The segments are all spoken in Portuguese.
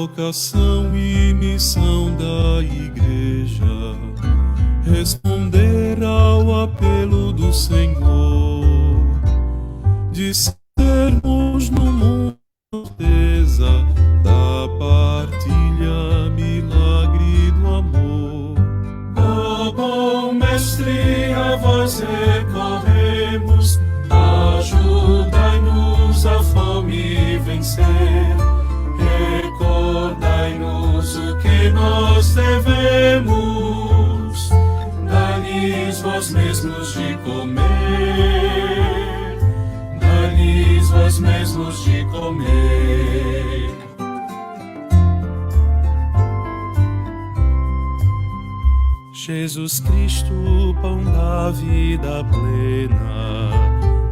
vocação e missão da Igreja, responder ao apelo do Senhor, de sermos no mundo certeza da partilha, milagre do amor. Ó bom Mestre, a vós recorremos, ajudai-nos a fome vencer. Recordai-nos o que nós devemos, dai-lhes vós mesmos de comer, dai-lhes vós mesmos de comer. Jesus Cristo, pão da vida plena,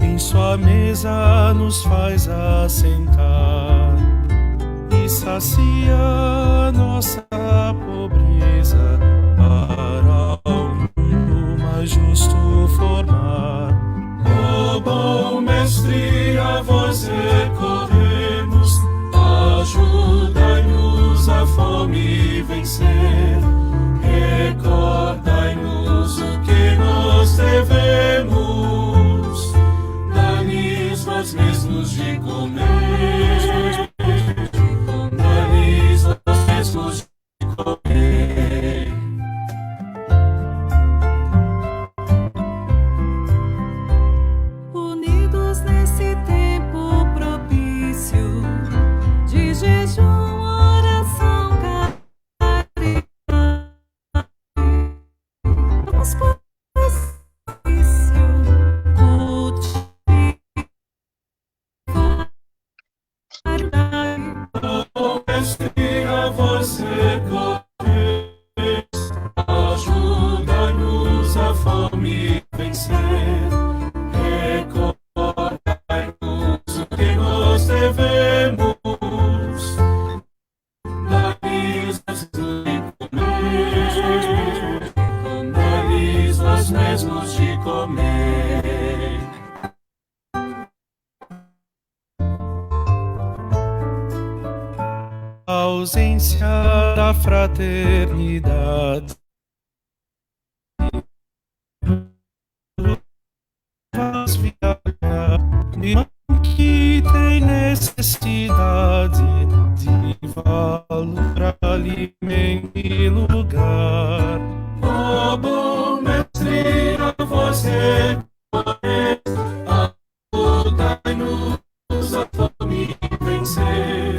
em sua mesa nos faz assentar e sacia nossa pobreza para um mundo mais justo formar. Ó bom Mestre, a vós recorremos, ajudai-nos a fome vencer. Recordai-nos o que nós devemos, dai-lhes vós mesmos de comer, dai-lhes vós mesmos de comer. Unidos nesse tempo propício de jejum, oração, A vós recorremos, ajudai-nos a fome vencer. Recordai-nos o que nós devemos, dai-lhes vós mesmos de comer. A ausência da fraternidade faz viajar de mãe que tem necessidade de valor, alimento e lugar. Ó bom Mestre, a vós recorremos, ajudai-nos a fome vencer.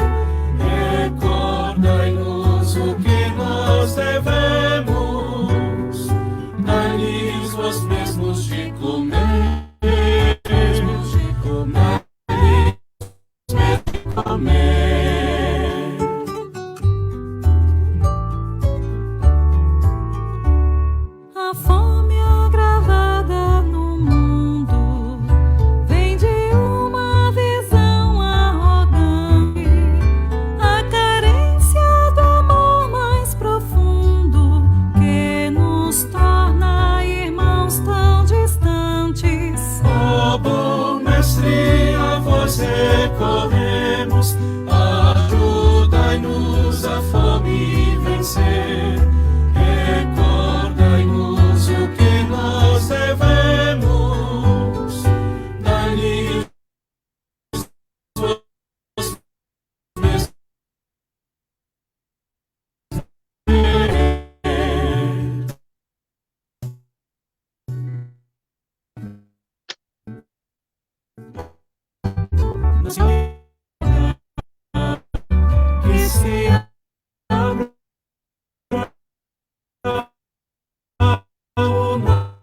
Recordai-nos o que nós devemos, dai-lhes vós mesmos de comer, mesmos de comer, mesmos de comer. a fome agravada no mundo vem de uma visão arrogante. A carência do amor mais profundo que nos torna irmãos tão distantes. Ó bom Mestre, a vós recorremos, ajudai-nos a fome vencer. Recordai-nos o que nós devemos, dai-lhes vós mesmos. Que se abra ao mar,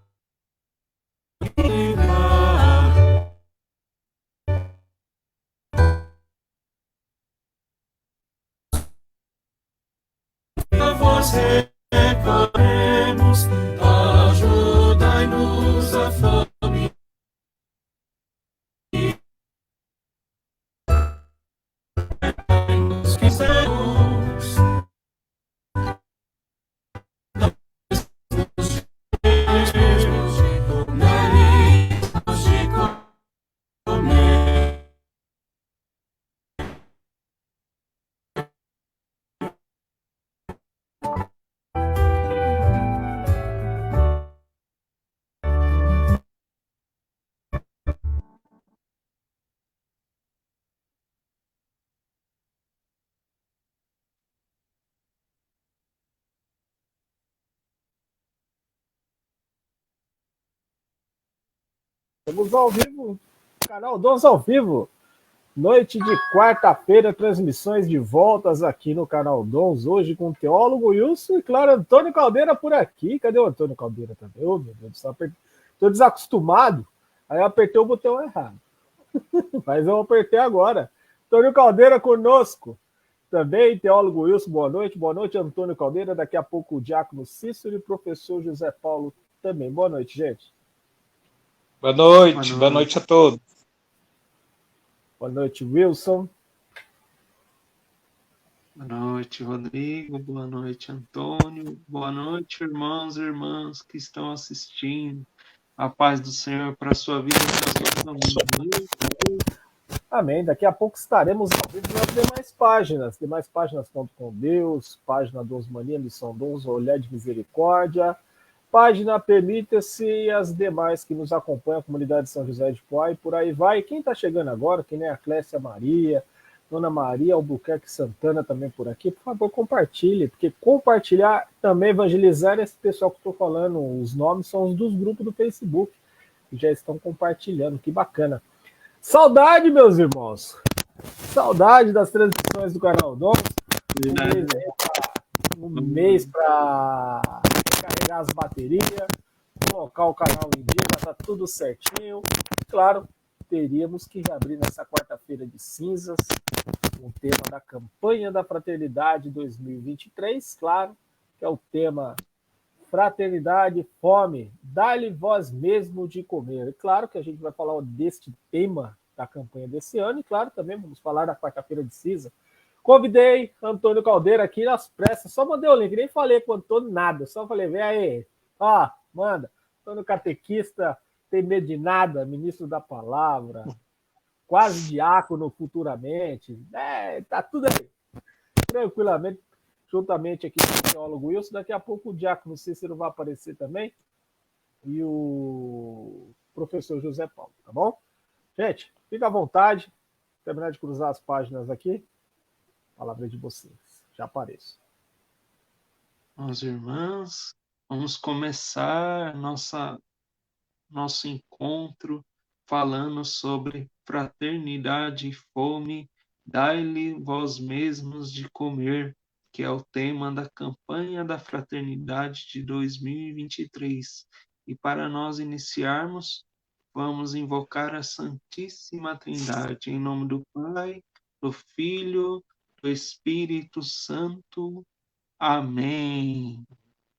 a vós recorremos, ajudai-nos a fome. Nos quisermos, dai-lhes de comer. Estamos ao vivo, canal Dons ao vivo. Noite de quarta-feira, transmissões de voltas aqui no canal Dons, hoje com o teólogo Wilson e, claro, Antônio Caldeira por aqui. Cadê o Antônio Caldeira também? Ô, meu Deus do céu, estou desacostumado, aí eu apertei o botão errado. Mas eu apertei agora. Antônio Caldeira conosco. Também, teólogo Wilson, boa noite. Boa noite, Antônio Caldeira. Daqui a pouco o diácono Cícero e o professor José Paulo também. Boa noite, gente. Boa noite a todos. Boa noite, Wilson. Boa noite, Rodrigo. Boa noite, Antônio. Boa noite, irmãos e irmãs que estão assistindo. A paz do Senhor para a sua vida e para a sua família. Amém. Daqui a pouco estaremos ao vivo nas demais páginas. Demais páginas Conto com Deus, página Dons Mania, Missão Dons, Olhar de Misericórdia, página Permita-se e as demais que nos acompanham, a comunidade de São José de Poá e por aí vai. Quem está chegando agora, que nem a Clécia Maria, Dona Maria Albuquerque Santana também por aqui, por favor, compartilhe, porque compartilhar, também evangelizar esse pessoal que estou falando, os nomes são os dos grupos do Facebook, que já estão compartilhando, que bacana. Saudade, meus irmãos. Saudade das transmissões do canal Dons. Um mês para carregar as baterias, colocar o canal em dia, já está tudo certinho. Claro, teríamos que abrir nessa quarta-feira de cinzas o tema da campanha da Fraternidade 2023, claro, que é o tema Fraternidade, Fome, dá-lhe vós mesmo de comer. E claro que a gente vai falar deste tema da campanha desse ano, e claro, também vamos falar da quarta-feira de cinza. Convidei Antônio Caldeira aqui nas pressas, só mandei o link, nem falei com o Antônio nada, só falei, vem aí, ó, manda. Antônio catequista, tem medo de nada, ministro da palavra, quase diácono futuramente, tá tudo aí, tranquilamente, juntamente aqui com o teólogo Wilson. Daqui a pouco o diácono Cícero vai aparecer também e o professor José Paulo, tá bom? Gente, fica à vontade, terminar de cruzar as páginas aqui, palavra de vocês, já apareço. Irmãos e irmãs, vamos começar nosso encontro falando sobre fraternidade e fome, dai-lhe vós mesmos de comer, que é o tema da campanha da Fraternidade de 2023. E para nós iniciarmos, vamos invocar a Santíssima Trindade, em nome do Pai, do Filho, do Espírito Santo. Amém.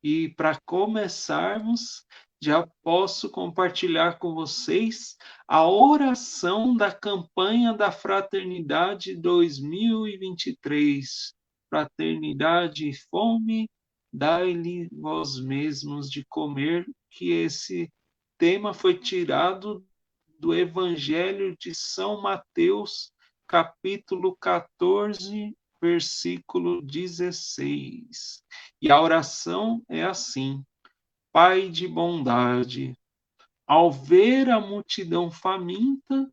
E para começarmos, já posso compartilhar com vocês a oração da campanha da Fraternidade 2023. Fraternidade e fome, dai-lhe vós mesmos de comer, que esse tema foi tirado do Evangelho de São Mateus, capítulo 14, versículo 16. E a oração é assim: Pai de bondade, ao ver a multidão faminta,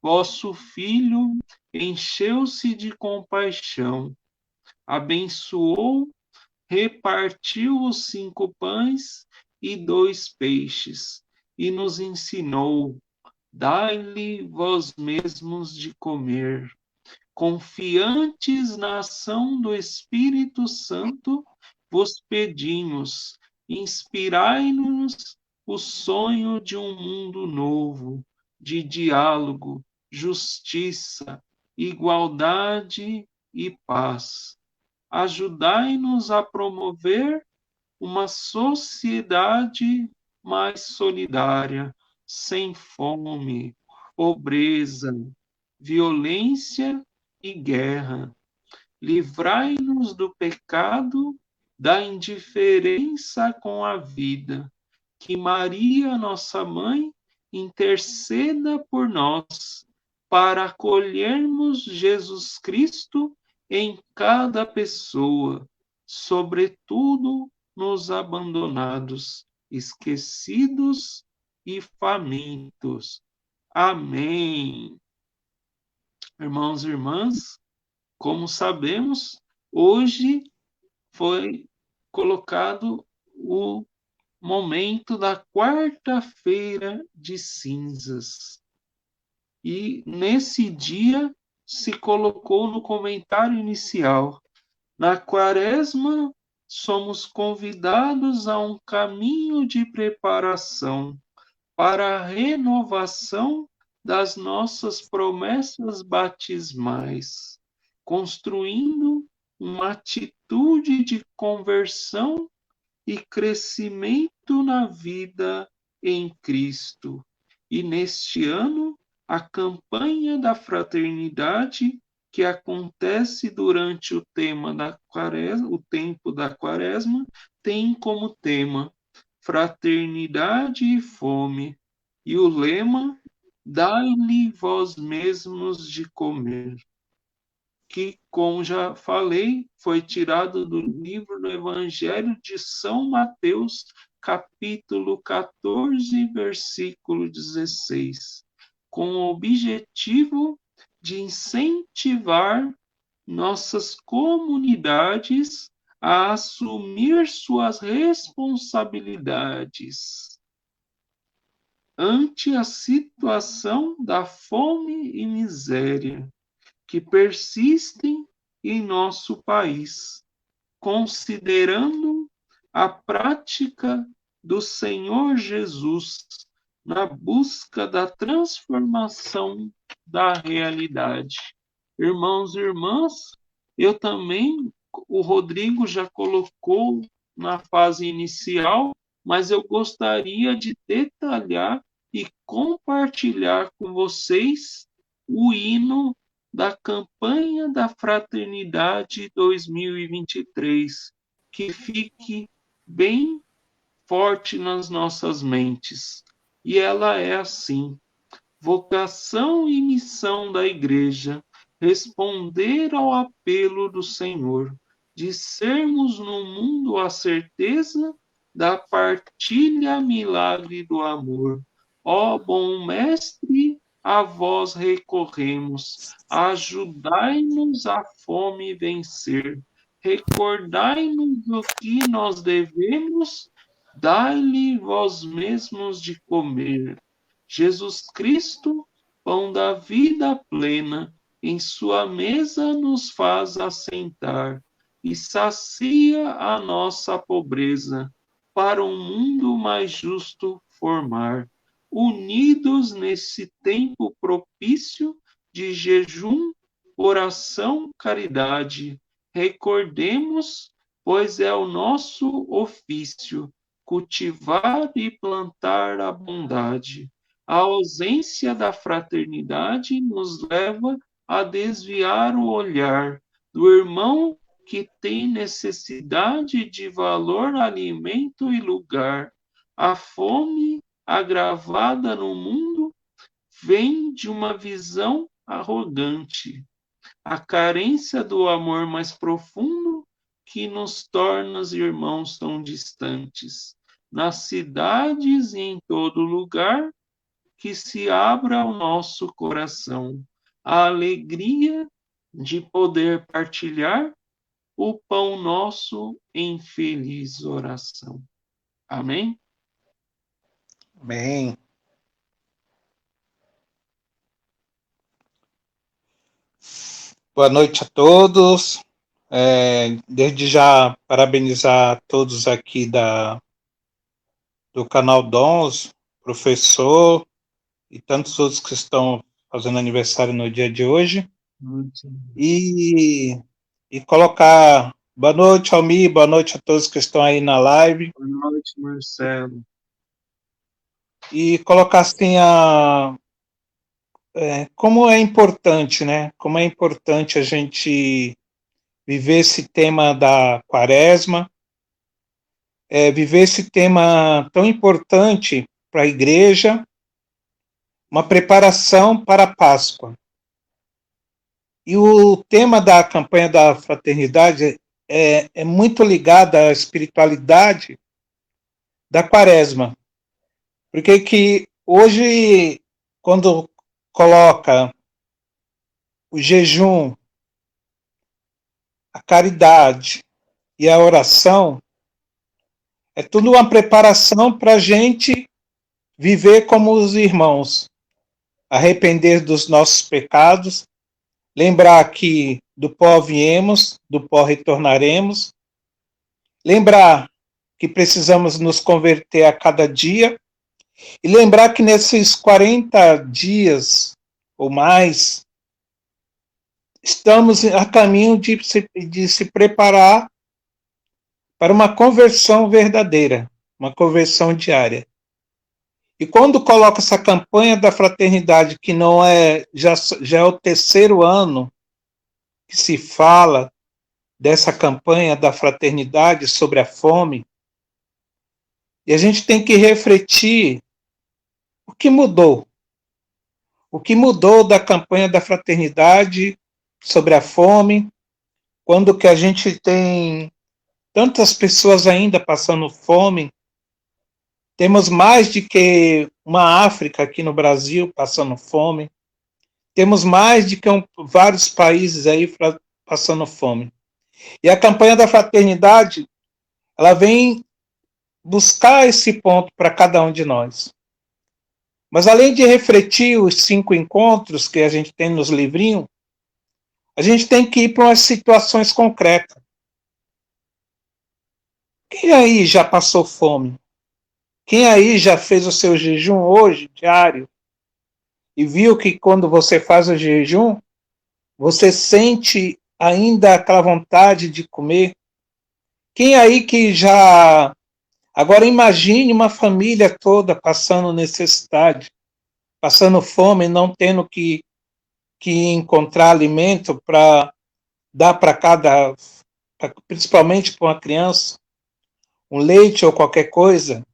vosso Filho encheu-se de compaixão, abençoou, repartiu os 5 pães e 2 peixes, e nos ensinou: dai-lhe vós mesmos de comer. Confiantes na ação do Espírito Santo, vos pedimos, inspirai-nos o sonho de um mundo novo, de diálogo, justiça, igualdade e paz. Ajudai-nos a promover uma sociedade mais solidária, sem fome, pobreza, violência e guerra. Livrai-nos do pecado, da indiferença com a vida. Que Maria, nossa mãe, interceda por nós, para acolhermos Jesus Cristo em cada pessoa, sobretudo nos abandonados, esquecidos e famintos. Amém. Irmãos e irmãs, como sabemos, hoje foi colocado o momento da quarta-feira de cinzas. E nesse dia se colocou no comentário inicial: na quaresma somos convidados a um caminho de preparação para a renovação das nossas promessas batismais, construindo uma atitude de conversão e crescimento na vida em Cristo. E neste ano, a campanha da fraternidade, que acontece durante o tempo da quaresma, tem como tema fraternidade e fome, e o lema: dai-lhe vós mesmos de comer, que, como já falei, foi tirado do livro do Evangelho de São Mateus, capítulo 14, versículo 16, com o objetivo de incentivar nossas comunidades a assumir suas responsabilidades ante a situação da fome e miséria que persistem em nosso país, considerando a prática do Senhor Jesus na busca da transformação da realidade. Irmãos e irmãs, eu também, o Rodrigo já colocou na fase inicial, mas eu gostaria de detalhar e compartilhar com vocês o hino da campanha da Fraternidade 2023, que fique bem forte nas nossas mentes. E ela é assim: vocação e missão da Igreja, responder ao apelo do Senhor, de sermos no mundo a certeza da partilha milagre do amor. Ó bom Mestre, a vós recorremos, ajudai-nos a fome vencer, recordai-nos o que nós devemos, dai-lhe vós mesmos de comer. Jesus Cristo, pão da vida plena, em sua mesa nos faz assentar e sacia a nossa pobreza, para um mundo mais justo formar. Unidos nesse tempo propício de jejum, oração, caridade, recordemos, pois é o nosso ofício, cultivar e plantar a bondade. A ausência da fraternidade nos leva a desviar o olhar do irmão que tem necessidade de valor, alimento e lugar. A fome agravada no mundo vem de uma visão arrogante. A carência do amor mais profundo que nos torna irmãos tão distantes. Nas cidades e em todo lugar, que se abra ao nosso coração a alegria de poder partilhar o pão nosso em feliz oração. Amém? Amém. Boa noite a todos. Desde já, parabenizar a todos aqui do canal Dons, professor e tantos outros que estão fazendo aniversário no dia de hoje. E colocar boa noite, Almir, boa noite a todos que estão aí na live. Boa noite, Marcelo. E colocar assim como é importante, né? Como é importante a gente viver esse tema da quaresma, viver esse tema tão importante para a igreja, uma preparação para a Páscoa. E o tema da campanha da fraternidade é muito ligado à espiritualidade da quaresma. Porque que hoje, quando coloca o jejum, a caridade e a oração, É tudo uma preparação para a gente viver como os irmãos, arrepender dos nossos pecados, lembrar que do pó viemos, do pó retornaremos, lembrar que precisamos nos converter a cada dia e lembrar que nesses 40 dias ou mais, estamos a caminho de se preparar para uma conversão verdadeira, uma conversão diária. E quando coloca essa campanha da fraternidade, que não é, já é o terceiro ano que se fala dessa campanha da fraternidade sobre a fome, e a gente tem que refletir o que mudou. O que mudou da campanha da fraternidade sobre a fome, quando que a gente tem tantas pessoas ainda passando fome. Temos mais de que uma África aqui no Brasil passando fome. Temos mais de que vários países aí passando fome. E a campanha da fraternidade, ela vem buscar esse ponto para cada um de nós. Mas além de refletir os 5 encontros que a gente tem nos livrinhos, a gente tem que ir para umas situações concretas. Quem aí já passou fome? Quem aí já fez o seu jejum hoje, diário, e viu que quando você faz o jejum, você sente ainda aquela vontade de comer? Quem aí que já... Agora imagine uma família toda passando necessidade, passando fome, não tendo que encontrar alimento para dar para cada... principalmente para uma criança, um leite ou qualquer coisa.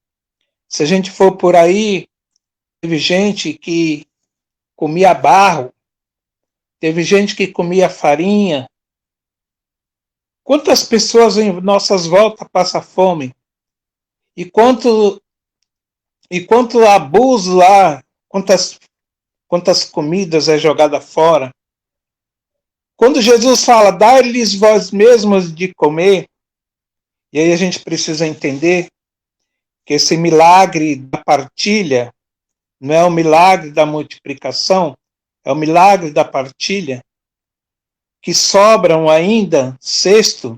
Se a gente for por aí, teve gente que comia barro, teve gente que comia farinha. Quantas pessoas em nossas voltas passam fome? E quanto abuso lá, quantas comidas é jogada fora? Quando Jesus fala, dai-lhes vós mesmos de comer, e aí a gente precisa entender que esse milagre da partilha não é o milagre da multiplicação, é o milagre da partilha, que sobram ainda cestos,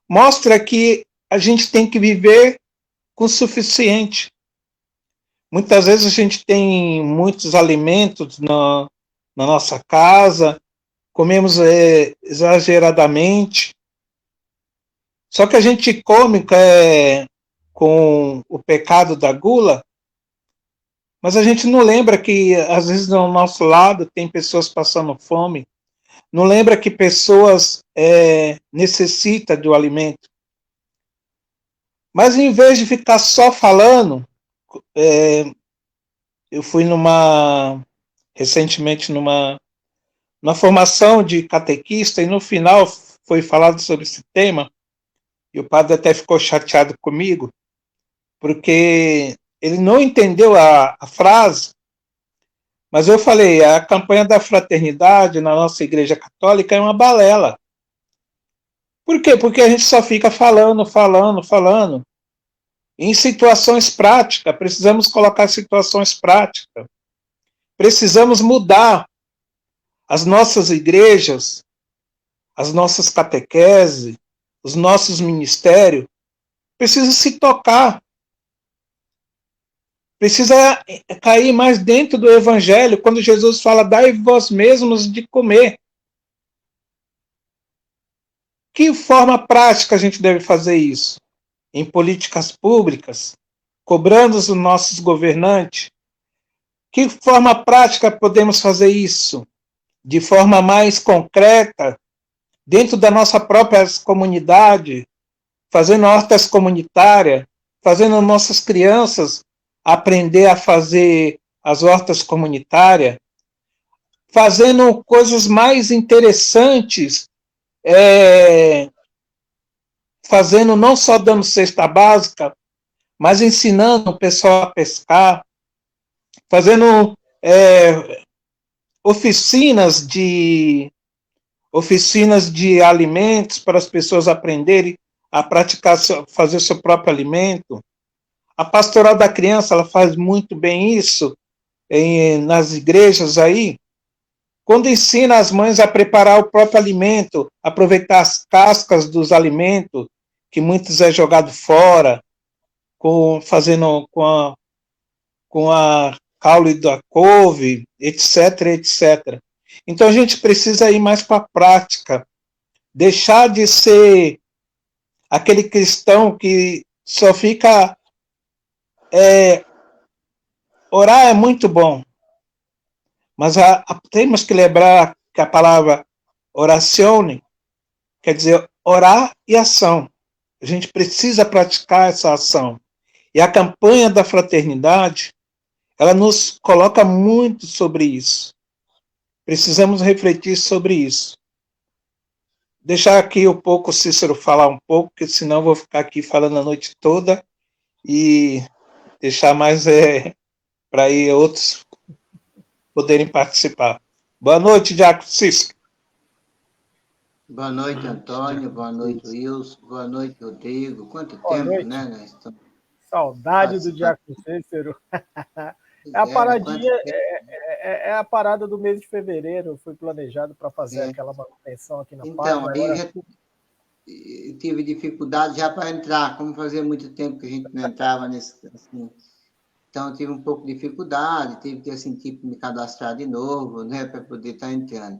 mostra que a gente tem que viver com o suficiente. Muitas vezes a gente tem muitos alimentos na nossa casa, comemos exageradamente, só que a gente come com o pecado da gula, mas a gente não lembra que, às vezes, ao nosso lado tem pessoas passando fome, não lembra que pessoas necessitam do alimento. Mas, em vez de ficar só falando, eu fui recentemente numa formação de catequista, e no final foi falado sobre esse tema, e o padre até ficou chateado comigo, porque ele não entendeu a frase, mas eu falei, a campanha da fraternidade na nossa Igreja Católica é uma balela. Por quê? Porque a gente só fica falando. Em situações práticas, precisamos colocar situações práticas. Precisamos mudar as nossas igrejas, as nossas catequeses, os nossos ministérios. Precisa se tocar. Precisa cair mais dentro do Evangelho, quando Jesus fala, dai vós mesmos de comer. Que forma prática a gente deve fazer isso? Em políticas públicas, cobrando os nossos governantes? Que forma prática podemos fazer isso? De forma mais concreta, dentro da nossa própria comunidade, fazendo hortas comunitárias, fazendo nossas crianças aprender a fazer as hortas comunitárias, fazendo coisas mais interessantes, fazendo não só dando cesta básica, mas ensinando o pessoal a pescar, fazendo oficinas de alimentos para as pessoas aprenderem a praticar, fazer seu próprio alimento. A pastoral da criança, ela faz muito bem isso nas igrejas aí, quando ensina as mães a preparar o próprio alimento, aproveitar as cascas dos alimentos, que muitos é jogado fora, fazendo com a caule da couve, etc, etc. Então a gente precisa ir mais para a prática, deixar de ser aquele cristão que só fica... orar é muito bom, mas temos que lembrar que a palavra orazione quer dizer orar e ação. A gente precisa praticar essa ação. E a campanha da fraternidade, ela nos coloca muito sobre isso. Precisamos refletir sobre isso. Deixar aqui um pouco o Cícero falar um pouco, porque senão eu vou ficar aqui falando a noite toda e deixar mais para aí outros poderem participar. Boa noite, Diácono Cícero. Boa noite, Antônio. Boa noite, Wilson. Boa noite, Rodrigo. Quanto Boa tempo, noite. né? Nós estamos... Saudade do Diácono Cícero. É a paradinha, é a parada do mês de fevereiro. Foi planejado para fazer aquela manutenção aqui na Então, página. aí eu já tive dificuldade já para entrar, como fazia muito tempo que a gente não entrava nesse... Assim, então, eu tive um pouco de dificuldade, tive que, assim, tipo, me cadastrar de novo, né, para poder estar entrando.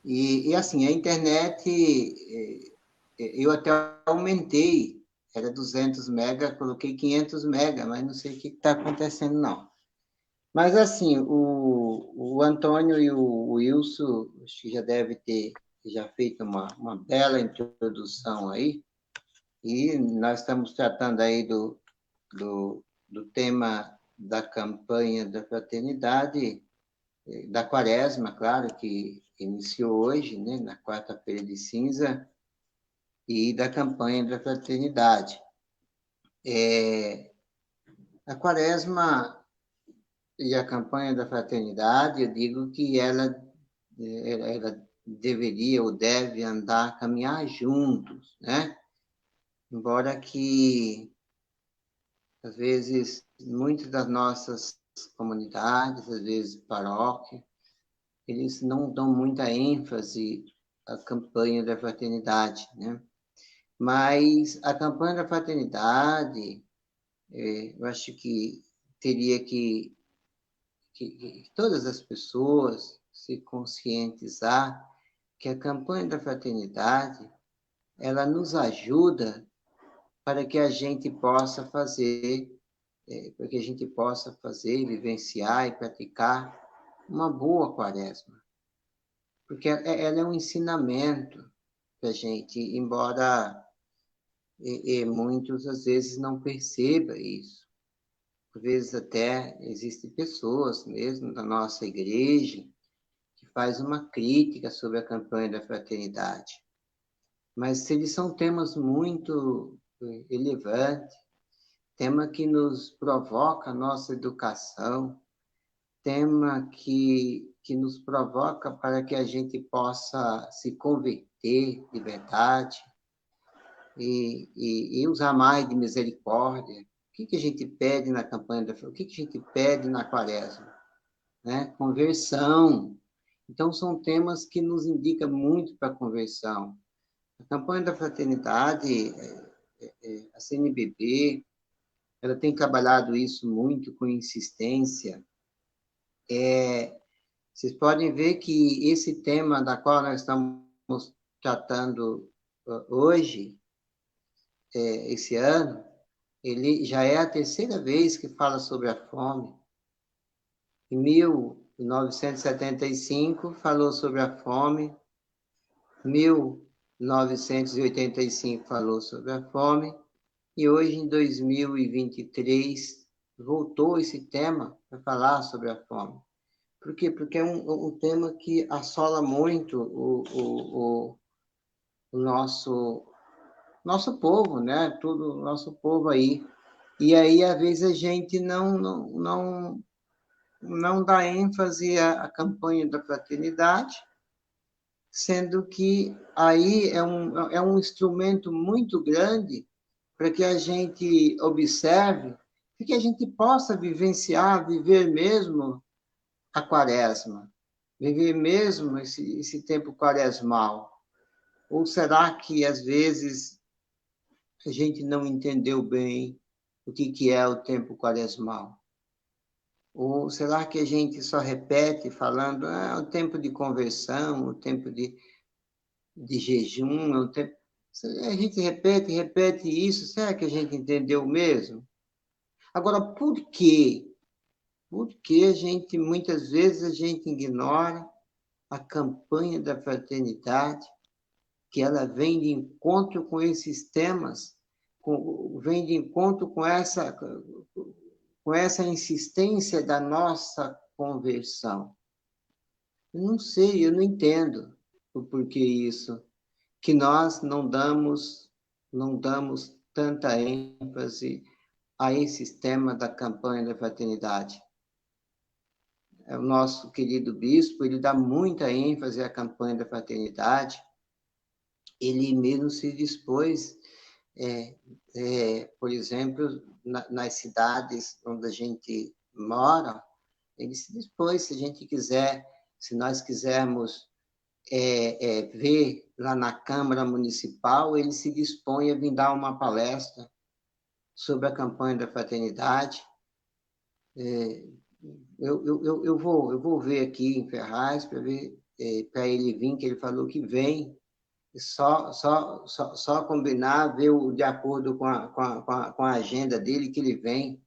E, assim, a internet, eu até aumentei, era 200 mega, coloquei 500 mega, mas não sei o que está acontecendo, não. Mas, assim, o Antônio e o Wilson, acho que já deve ter já feito uma bela introdução aí, e nós estamos tratando aí do tema da campanha da fraternidade, da Quaresma, claro, que iniciou hoje, né, na quarta-feira de cinza, e da campanha da fraternidade. A Quaresma e a campanha da fraternidade, eu digo que ela deveria ou deve caminhar juntos, né? Embora que, às vezes, muitas das nossas comunidades, às vezes paróquia, eles não dão muita ênfase à campanha da fraternidade, né? Mas a campanha da fraternidade, eu acho que teria que todas as pessoas se conscientizar que a campanha da fraternidade, ela nos ajuda para que a gente possa fazer, vivenciar e praticar uma boa quaresma. Porque ela é um ensinamento para a gente, embora muitos, às vezes, não percebam isso. Às vezes, até, existem pessoas mesmo da nossa igreja que fazem uma crítica sobre a campanha da fraternidade. Mas eles são temas muito relevantes, tema que nos provoca a nossa educação, tema que nos provoca para que a gente possa se converter de verdade e usar mais de misericórdia. O que a gente pede na campanha o que a gente pede na quaresma? Né? Conversão. Então, são temas que nos indicam muito para a conversão. A campanha da fraternidade, a CNBB, ela tem trabalhado isso muito com insistência. Vocês podem ver que esse tema da qual nós estamos tratando hoje, esse ano, ele já é a terceira vez que fala sobre a fome. Em 1975, falou sobre a fome. 1985 falou sobre a fome, e hoje, em 2023, voltou esse tema para falar sobre a fome. Por quê? Porque é um tema que assola muito o nosso povo, né? Todo o nosso povo aí. E aí, às vezes, a gente não dá ênfase à campanha da fraternidade, sendo que aí é um instrumento muito grande para que a gente observe e que a gente possa vivenciar, viver mesmo a quaresma, viver mesmo esse tempo quaresmal. Ou será que, às vezes, a gente não entendeu bem o que é o tempo quaresmal? Ou será que a gente só repete falando, o tempo de conversão, o tempo de jejum, o tempo... A gente repete isso, será que a gente entendeu mesmo? Agora, por quê? Porque muitas vezes, a gente ignora a campanha da fraternidade, que ela vem de encontro com esses temas, vem de encontro com essa insistência da nossa conversão. Eu não sei, eu não entendo o porquê isso, que nós não damos tanta ênfase a esse tema da campanha da fraternidade. O nosso querido bispo, ele dá muita ênfase à campanha da fraternidade, ele mesmo se dispôs, por exemplo, nas cidades onde a gente mora, ele se dispôs, se nós quisermos ver lá na Câmara Municipal, ele se dispõe a vir dar uma palestra sobre a campanha da fraternidade. Eu vou ver aqui em Ferraz para ele vir, que ele falou que vem. Só combinar, ver de acordo com a agenda dele, que ele vem.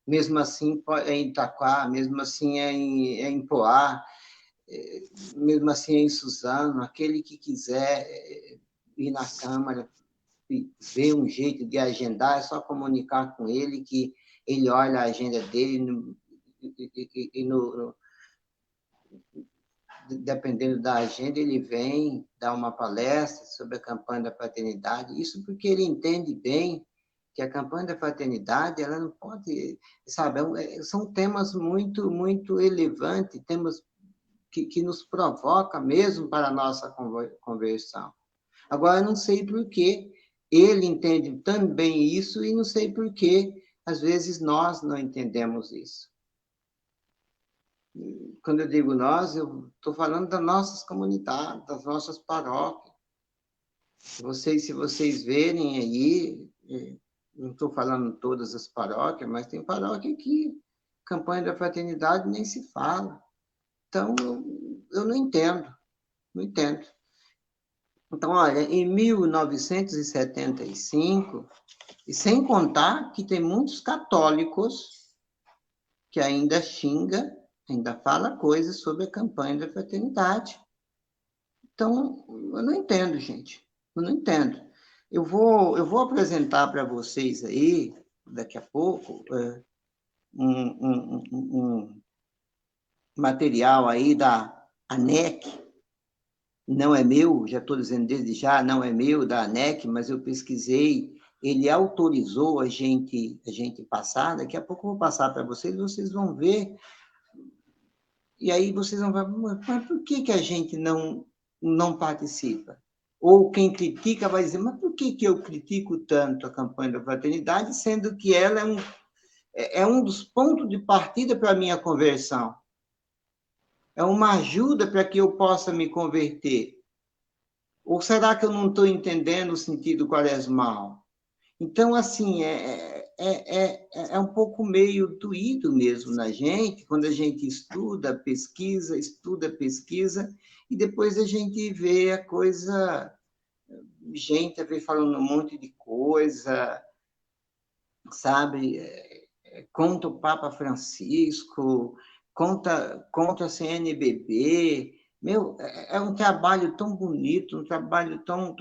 Mesmo assim, é em Itaquá, mesmo assim é em Poá, mesmo assim é em Suzano. Aquele que quiser ir na Câmara e ver um jeito de agendar, é só comunicar com ele, que ele olha a agenda dele dependendo da agenda, ele vem dar uma palestra sobre a campanha da fraternidade. Isso porque ele entende bem que a campanha da fraternidade, ela não pode, sabe, são temas muito, muito relevantes, temas que nos provocam mesmo para a nossa conversão. Agora, eu não sei por que ele entende também isso e não sei por que, às vezes, nós não entendemos isso. Quando eu digo nós, eu estou falando das nossas comunidades, das nossas paróquias. Se vocês verem aí, não estou falando todas as paróquias, mas tem paróquia que campanha da fraternidade nem se fala. Então, eu não entendo. Então, olha, em 1975, e sem contar que tem muitos católicos que ainda xingam, ainda fala coisas sobre a campanha da fraternidade. Então, eu não entendo, gente. Eu não entendo. Eu vou apresentar para vocês aí, daqui a pouco, um material aí da ANEC. Não é meu, já estou dizendo desde já, não é meu, da ANEC, mas eu pesquisei, ele autorizou a gente passar. Daqui a pouco eu vou passar para vocês vão ver. E aí vocês vão falar, mas por que a gente não participa? Ou quem critica vai dizer, mas por que eu critico tanto a campanha da fraternidade, sendo que ela é um dos pontos de partida para a minha conversão? É uma ajuda para que eu possa me converter? Ou será que eu não estou entendendo o sentido quaresmal? Então, assim, é um pouco meio doído mesmo na gente, quando a gente estuda, pesquisa, e depois a gente vê a coisa, gente vê falando um monte de coisa, sabe? Contra o Papa Francisco, contra a CNBB. Meu, é um trabalho tão bonito, um trabalho tão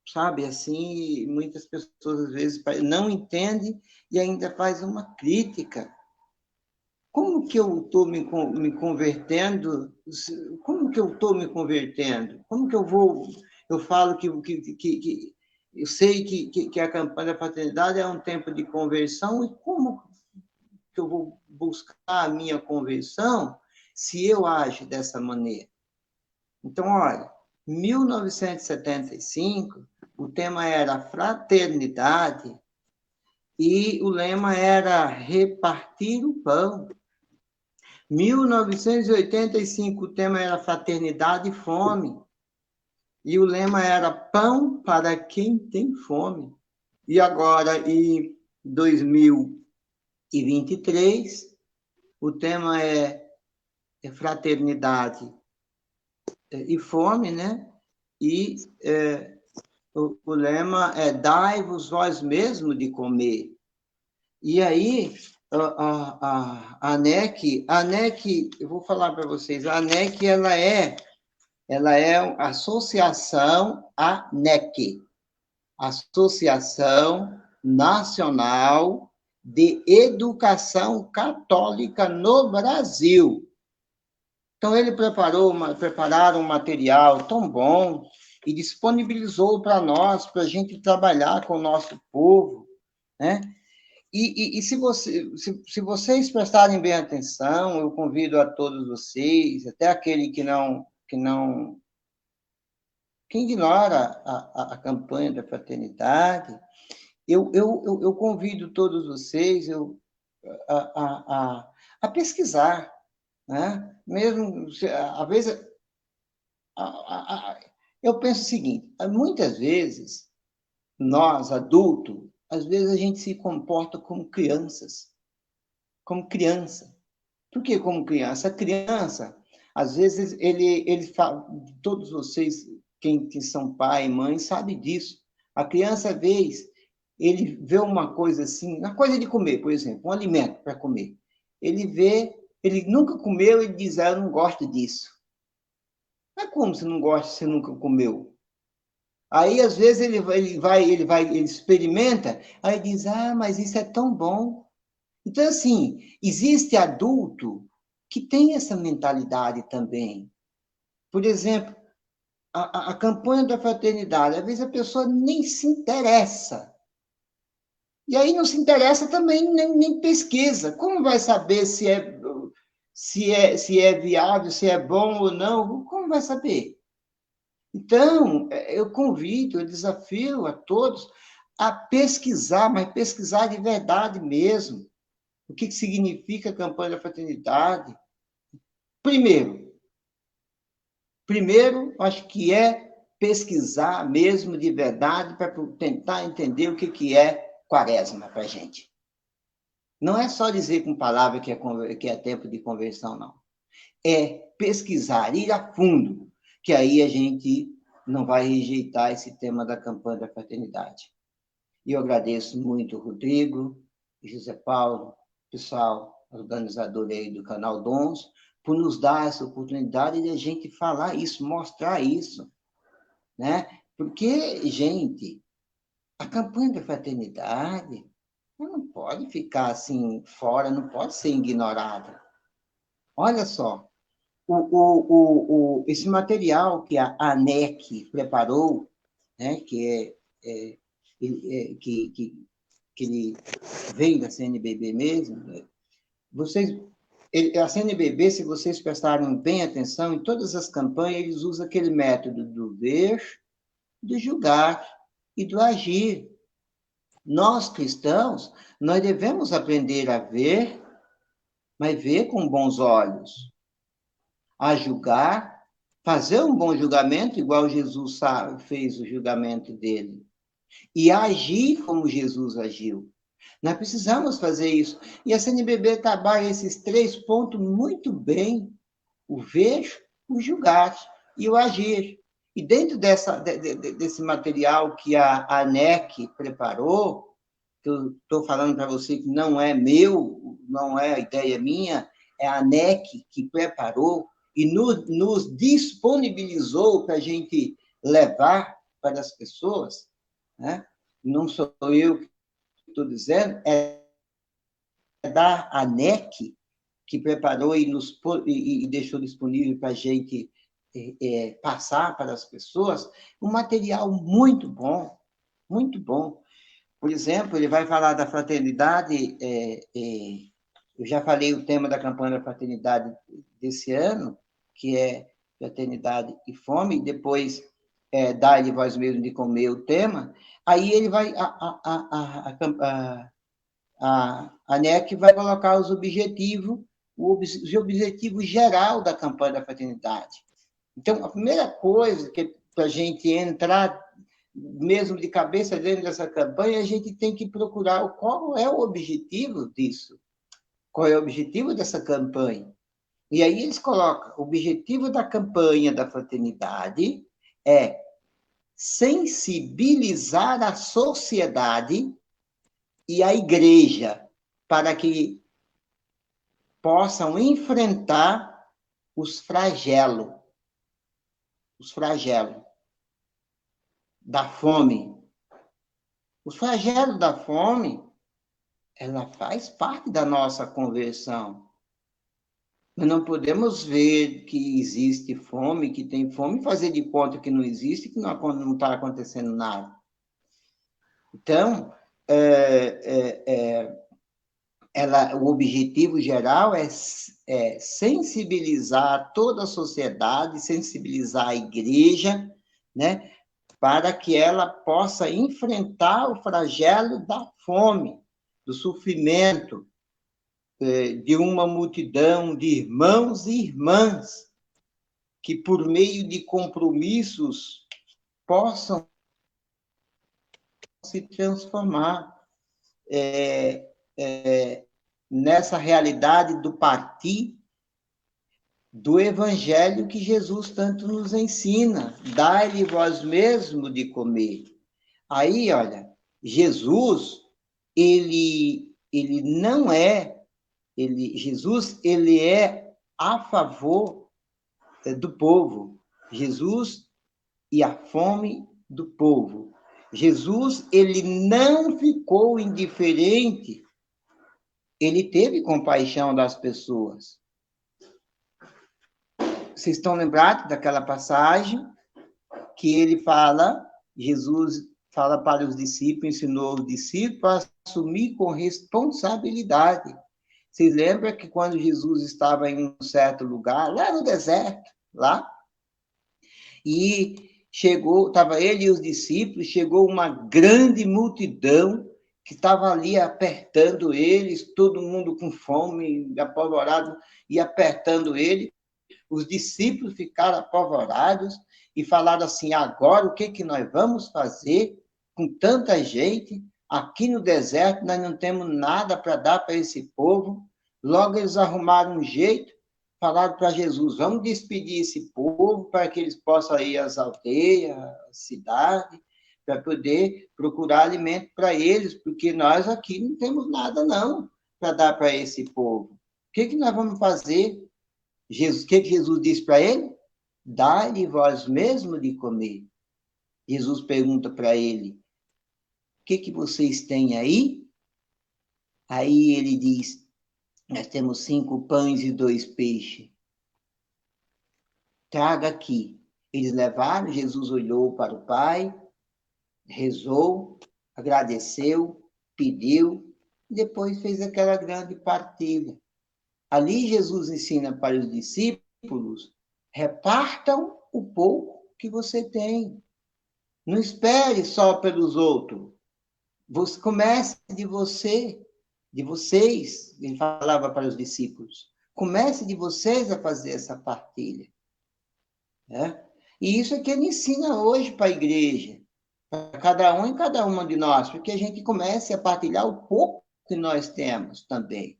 sabe, assim, muitas pessoas às vezes não entendem e ainda faz uma crítica. Como que eu estou me convertendo? Como que eu estou me convertendo? Como que eu falo que eu sei que a campanha da fraternidade é um tempo de conversão, e como que eu vou buscar a minha conversão se eu ajo dessa maneira? Então, olha, 1975, o tema era fraternidade e o lema era repartir o pão. 1985, o tema era fraternidade e fome. E o lema era pão para quem tem fome. E agora, em 2023, o tema é fraternidade e fome, né? E o lema é dai-vos vós mesmos de comer. E aí, a ANEC, eu vou falar para vocês, a ANEC, ela é a Associação ANEC, Associação Nacional de Educação Católica no Brasil. Então, ele prepararam um material tão bom e disponibilizou para nós, para a gente trabalhar com o nosso povo, né? E se vocês prestarem bem atenção, eu convido a todos vocês, até aquele que ignora a campanha da fraternidade, eu convido todos vocês a pesquisar, né? Mesmo, às vezes, eu penso o seguinte, muitas vezes, nós, adultos, às vezes a gente se comporta como crianças, como criança. Por que como criança? A criança, às vezes, ele fala, todos vocês, quem são pai e mãe, sabe disso. A criança, às vezes, ele vê uma coisa assim, uma coisa de comer, por exemplo, um alimento para comer. Ele nunca comeu e diz, eu não gosto disso. Mas como você não gosta se você nunca comeu? Aí, às vezes, ele experimenta, aí diz, mas isso é tão bom. Então, assim, existe adulto que tem essa mentalidade também. Por exemplo, a campanha da fraternidade, às vezes a pessoa nem se interessa. E aí não se interessa também, nem pesquisa. Como vai saber se é viável, se é bom ou não? Como vai saber? Então, eu convido, eu desafio a todos a pesquisar, mas pesquisar de verdade mesmo. O que significa a campanha da fraternidade? Primeiro, acho que é pesquisar mesmo de verdade para tentar entender o que é Quaresma para a gente. Não é só dizer com palavras que é tempo de conversão, não. É pesquisar, ir a fundo, que aí a gente não vai rejeitar esse tema da campanha da fraternidade. E eu agradeço muito o Rodrigo, José Paulo, pessoal organizador aí do canal Dons, por nos dar essa oportunidade de a gente falar isso, mostrar isso, né? Porque, gente, a campanha da fraternidade não pode ficar assim fora, não pode ser ignorada. Olha só, esse material que a ANEC preparou, né, que ele vem da CNBB mesmo, a CNBB, se vocês prestarem bem atenção, em todas as campanhas, eles usam aquele método do ver, do julgar e do agir. Nós, cristãos, nós devemos aprender a ver, mas ver com bons olhos. A julgar, fazer um bom julgamento, igual Jesus fez o julgamento dele. E agir como Jesus agiu. Nós precisamos fazer isso. E a CNBB trabalha esses 3 pontos muito bem. O ver, o julgar e o agir. E dentro desse material que a ANEC preparou, que eu estou falando para você que não é meu, não é a ideia minha, é a ANEC que preparou e nos disponibilizou para a gente levar para as pessoas, né? Não sou eu que estou dizendo, é da ANEC que preparou e deixou disponível para a gente passar para as pessoas um material muito bom, muito bom. Por exemplo, ele vai falar da fraternidade, eu já falei o tema da campanha da fraternidade desse ano, que é fraternidade e fome, depois dá-lhe vós mesmo de comer o tema, aí ele vai, a NEC vai colocar os objetivos geral da campanha da fraternidade. Então, a primeira coisa que para a gente entrar mesmo de cabeça dentro dessa campanha, a gente tem que procurar qual é o objetivo disso, qual é o objetivo dessa campanha. E aí eles colocam, o objetivo da campanha da fraternidade é sensibilizar a sociedade e a igreja para que possam enfrentar os flagelos da fome. Os flagelos da fome, ela faz parte da nossa conversão. Nós não podemos ver que existe fome, que tem fome, e fazer de conta que não existe, que não está acontecendo nada. Então, o objetivo geral é sensibilizar toda a sociedade, sensibilizar a igreja, né, para que ela possa enfrentar o flagelo da fome, do sofrimento, de uma multidão de irmãos e irmãs que, por meio de compromissos, possam se transformar nessa realidade do partir do evangelho que Jesus tanto nos ensina. Dai-lhe vós mesmo de comer. Aí, olha, Jesus, ele não é, Jesus, ele é a favor do povo. Jesus e a fome do povo. Jesus, ele não ficou indiferente, ele teve compaixão das pessoas. Vocês estão lembrados daquela passagem que ele fala, Jesus fala para os discípulos, ensinou os discípulos a assumir com responsabilidade. Vocês lembram que quando Jesus estava em um certo lugar, lá no deserto, lá, e estava ele e os discípulos, chegou uma grande multidão que estava ali apertando eles, todo mundo com fome, apavorado, e apertando ele. Os discípulos ficaram apavorados e falaram assim: agora o que nós vamos fazer com tanta gente? Aqui no deserto nós não temos nada para dar para esse povo. Logo eles arrumaram um jeito, falaram para Jesus: vamos despedir esse povo para que eles possam ir às aldeias, às cidades, para poder procurar alimento para eles, porque nós aqui não temos nada não para dar para esse povo. O que nós vamos fazer? O que Jesus disse para ele? Dai-lhe vós mesmo de comer. Jesus pergunta para ele: o que vocês têm aí? Aí ele diz: nós temos 5 pães e 2 peixes. Traga aqui. Eles levaram, Jesus olhou para o Pai, rezou, agradeceu, pediu, e depois fez aquela grande partilha. Ali Jesus ensina para os discípulos: repartam o pouco que você tem. Não espere só pelos outros. Você comece de você, de vocês, ele falava para os discípulos. Comece de vocês a fazer essa partilha. Né? E isso é que ele ensina hoje para a igreja, para cada um e cada uma de nós, porque a gente comece a partilhar o pouco que nós temos também.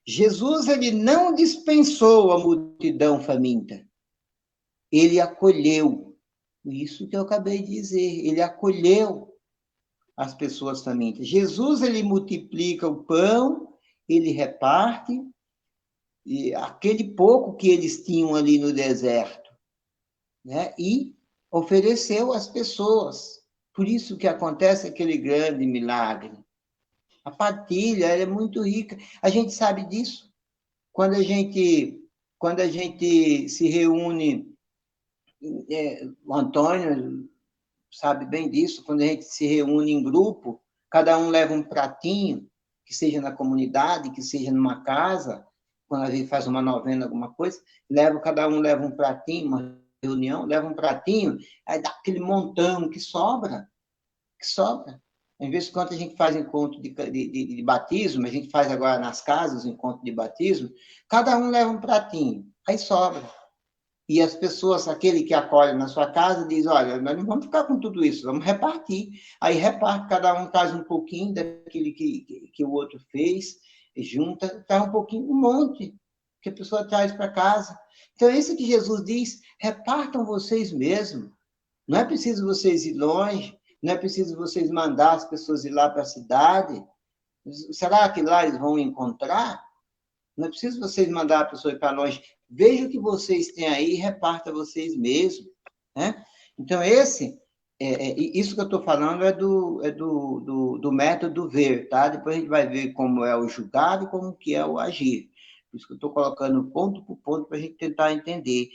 Jesus, ele não dispensou a multidão faminta. Ele acolheu. Isso que eu acabei de dizer. Ele acolheu as pessoas famintas. Jesus, ele multiplica o pão, ele reparte, e aquele pouco que eles tinham ali no deserto, né? E ofereceu às pessoas. Por isso que acontece aquele grande milagre. A partilha, ela é muito rica. A gente sabe disso. Quando a gente se reúne, o Antônio sabe bem disso, quando a gente se reúne em grupo, cada um leva um pratinho, que seja na comunidade, que seja numa casa, quando a gente faz uma novena, alguma coisa, cada um leva um pratinho, uma reunião, leva um pratinho, aí dá aquele montão que sobra. Em vez de quando a gente faz encontro de batismo, a gente faz agora nas casas encontro de batismo, cada um leva um pratinho, aí sobra. E as pessoas, aquele que acolhe na sua casa, diz, olha, nós não vamos ficar com tudo isso, vamos repartir. Aí reparte, cada um traz um pouquinho daquele que o outro fez, junta, traz um pouquinho, um monte, que a pessoa traz para casa. Então, é isso que Jesus diz, repartam vocês mesmos. Não é preciso vocês ir longe, não é preciso vocês mandar as pessoas ir lá para a cidade. Será que lá eles vão encontrar? Não é preciso vocês mandar a pessoa ir para longe. Veja o que vocês têm aí e reparta vocês mesmos. Né? Então, isso que eu estou falando é do método ver, tá? Depois a gente vai ver como é o julgar e como que é o agir. Por isso que eu estou colocando ponto por ponto para a gente tentar entender.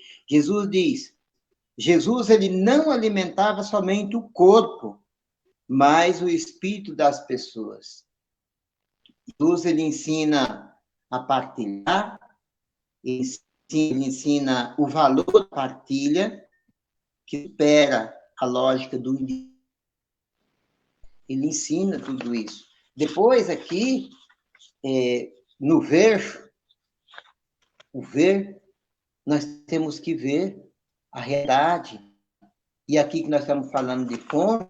Jesus, ele não alimentava somente o corpo, mas o espírito das pessoas. Jesus, ele ensina a partilhar, ele ensina o valor da partilha, que supera a lógica do indivíduo. Ele ensina tudo isso. Depois, aqui, no ver, nós temos que ver a realidade. E aqui que nós estamos falando de fome,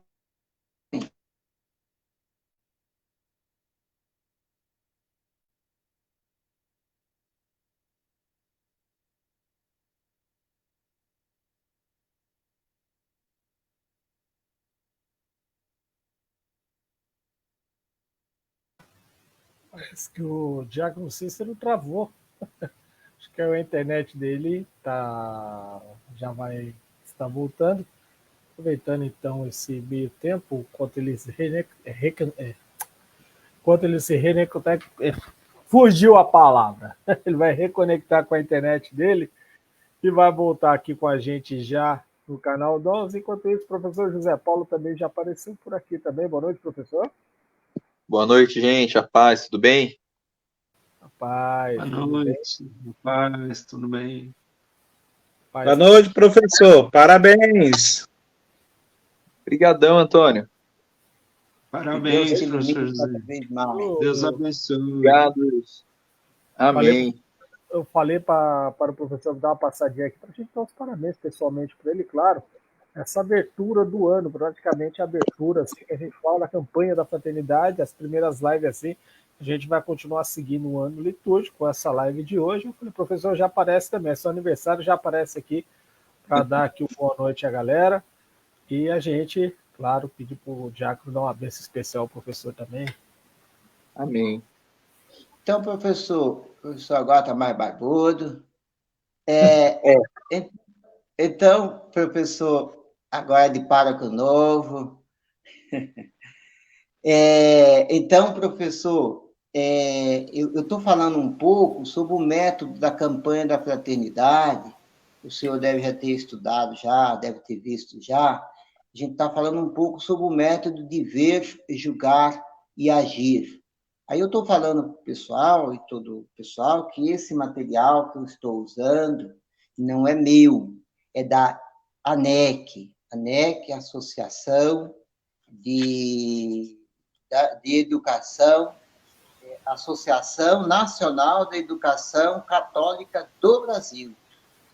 Parece que o Diácono Cícero travou. Acho que a internet dele está voltando. Aproveitando, então, esse meio tempo, enquanto ele se reconecta, fugiu a palavra. Ele vai reconectar com a internet dele e vai voltar aqui com a gente já no canal Dons. Enquanto isso, o professor José Paulo também já apareceu por aqui também. Boa noite, professor. Boa noite, gente. A paz, tudo bem? Paz. Boa noite, paz, tudo bem? Paz. Boa noite, professor. Parabéns. Obrigadão, Antônio. Parabéns, Deus professor José. Deus abençoe. Obrigado. Amém. Eu falei para o professor dar uma passadinha aqui para a gente dar os parabéns pessoalmente para ele, claro. Essa abertura do ano, praticamente a abertura, assim, que a gente fala da campanha da fraternidade, as primeiras lives assim, a gente vai continuar seguindo o ano litúrgico com essa live de hoje. Eu falei, professor, já aparece também, é seu aniversário, já aparece aqui para dar aqui uma boa noite à galera. E a gente, claro, pedir para o Diácono dar uma bênção especial ao professor também. Amém. Então, professor agora está mais barbudo. Então, professor, agora é de pároco novo. Então, professor, eu estou falando um pouco sobre o método da campanha da fraternidade. O senhor deve já ter estudado já, deve ter visto já. A gente está falando um pouco sobre o método de ver, julgar e agir. Aí eu estou falando para o pessoal, e todo o pessoal, que esse material que eu estou usando não é meu, é da ANEC. ANEC, Associação de Educação, Associação Nacional da Educação Católica do Brasil.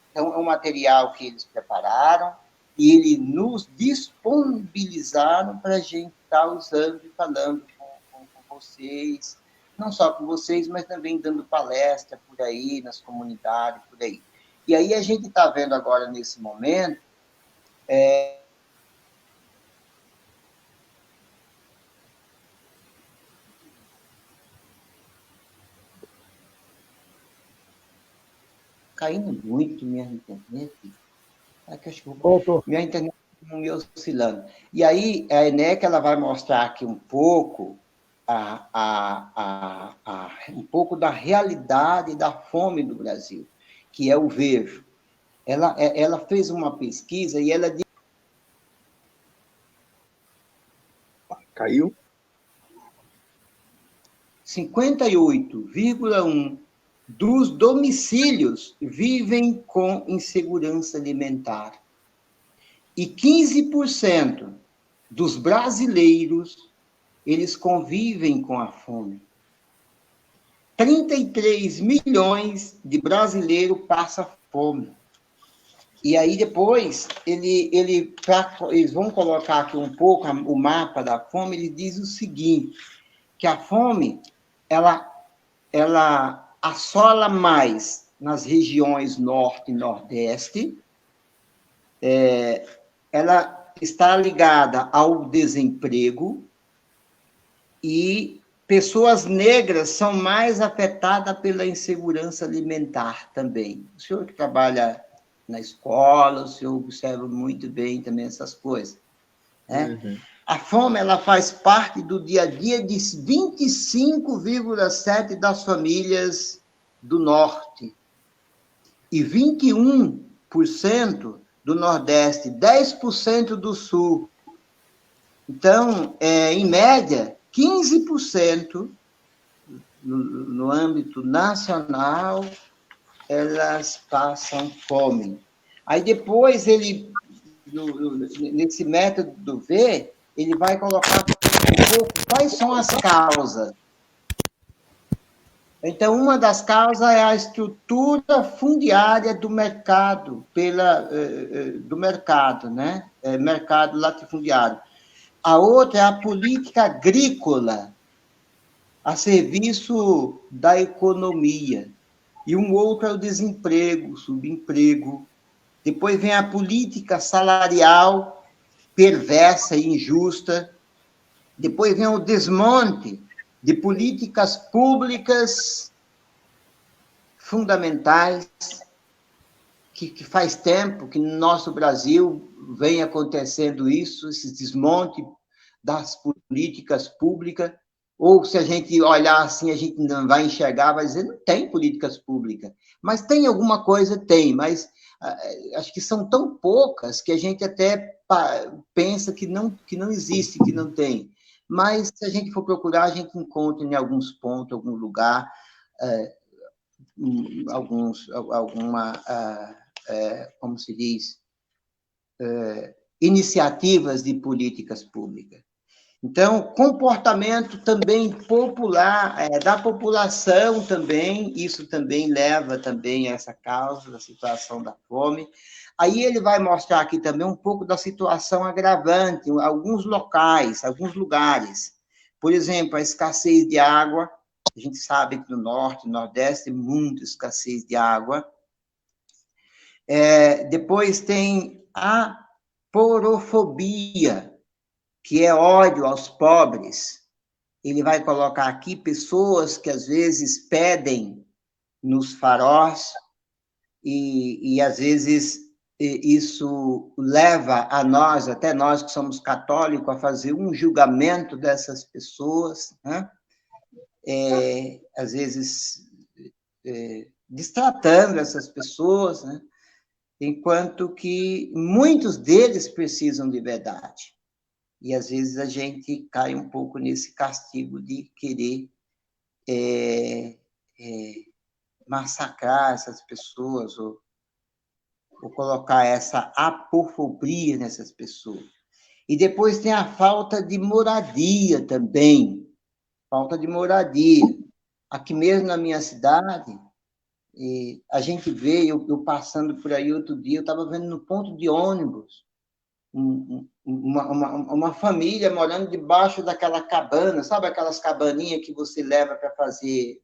Então, é um material que eles prepararam e eles nos disponibilizaram para a gente estar usando e falando com vocês, não só com vocês, mas também dando palestra por aí, nas comunidades, por aí. E aí a gente está vendo agora, nesse momento, caindo muito minha internet. Minha internet me oscilando. E aí, a ENEC ela vai mostrar aqui um pouco um pouco da realidade da fome do Brasil, que é o ver. Ela fez uma pesquisa e ela... Caiu? 58,1% dos domicílios vivem com insegurança alimentar. E 15% dos brasileiros, eles convivem com a fome. 33 milhões de brasileiros passam fome. E aí, depois, eles vão colocar aqui um pouco o mapa da fome, ele diz o seguinte, que a fome, ela assola mais nas regiões norte e nordeste, ela está ligada ao desemprego e pessoas negras são mais afetadas pela insegurança alimentar também. O senhor que trabalha na escola, o senhor observa muito bem também essas coisas. Né? Uhum. A fome, ela faz parte do dia a dia de 25,7% das famílias do norte e 21% do nordeste, 10% do sul. Então, em média, 15% no âmbito nacional, elas passam fome. Aí depois, nesse método do V, ele vai colocar um pouco quais são as causas. Então, uma das causas é a estrutura fundiária do mercado, né? Mercado latifundiário. A outra é a política agrícola, a serviço da economia. E um outro é o desemprego, subemprego. Depois vem a política salarial, perversa e injusta. Depois vem o desmonte de políticas públicas fundamentais, que faz tempo que no nosso Brasil vem acontecendo isso, esse desmonte das políticas públicas. Ou se a gente olhar assim, a gente não vai enxergar, vai dizer, não tem políticas públicas. Mas tem alguma coisa, tem, mas acho que são tão poucas que a gente até pensa que não existe, que não tem. Mas se a gente for procurar, a gente encontra em alguns pontos, algum lugar, como se diz, iniciativas de políticas públicas. Então, comportamento também popular, da população também, isso também leva também a essa causa da situação da fome. Aí ele vai mostrar aqui também um pouco da situação agravante, alguns locais, alguns lugares. Por exemplo, a escassez de água. A gente sabe que no norte, no nordeste, tem muita escassez de água. Depois tem a porofobia, que é ódio aos pobres. Ele vai colocar aqui pessoas que, às vezes, pedem nos faróis e às vezes, isso leva a nós, até nós que somos católicos, a fazer um julgamento dessas pessoas, né? Às vezes, destratando essas pessoas, né? Enquanto que muitos deles precisam de verdade. E, às vezes, a gente cai um pouco nesse castigo de querer massacrar essas pessoas ou colocar essa apofobia nessas pessoas. E depois tem a falta de moradia também. Falta de moradia. Aqui mesmo na minha cidade, a gente vê, eu passando por aí outro dia, eu estava vendo no ponto de ônibus, uma família morando debaixo daquela cabana, sabe aquelas cabaninhas que você leva para fazer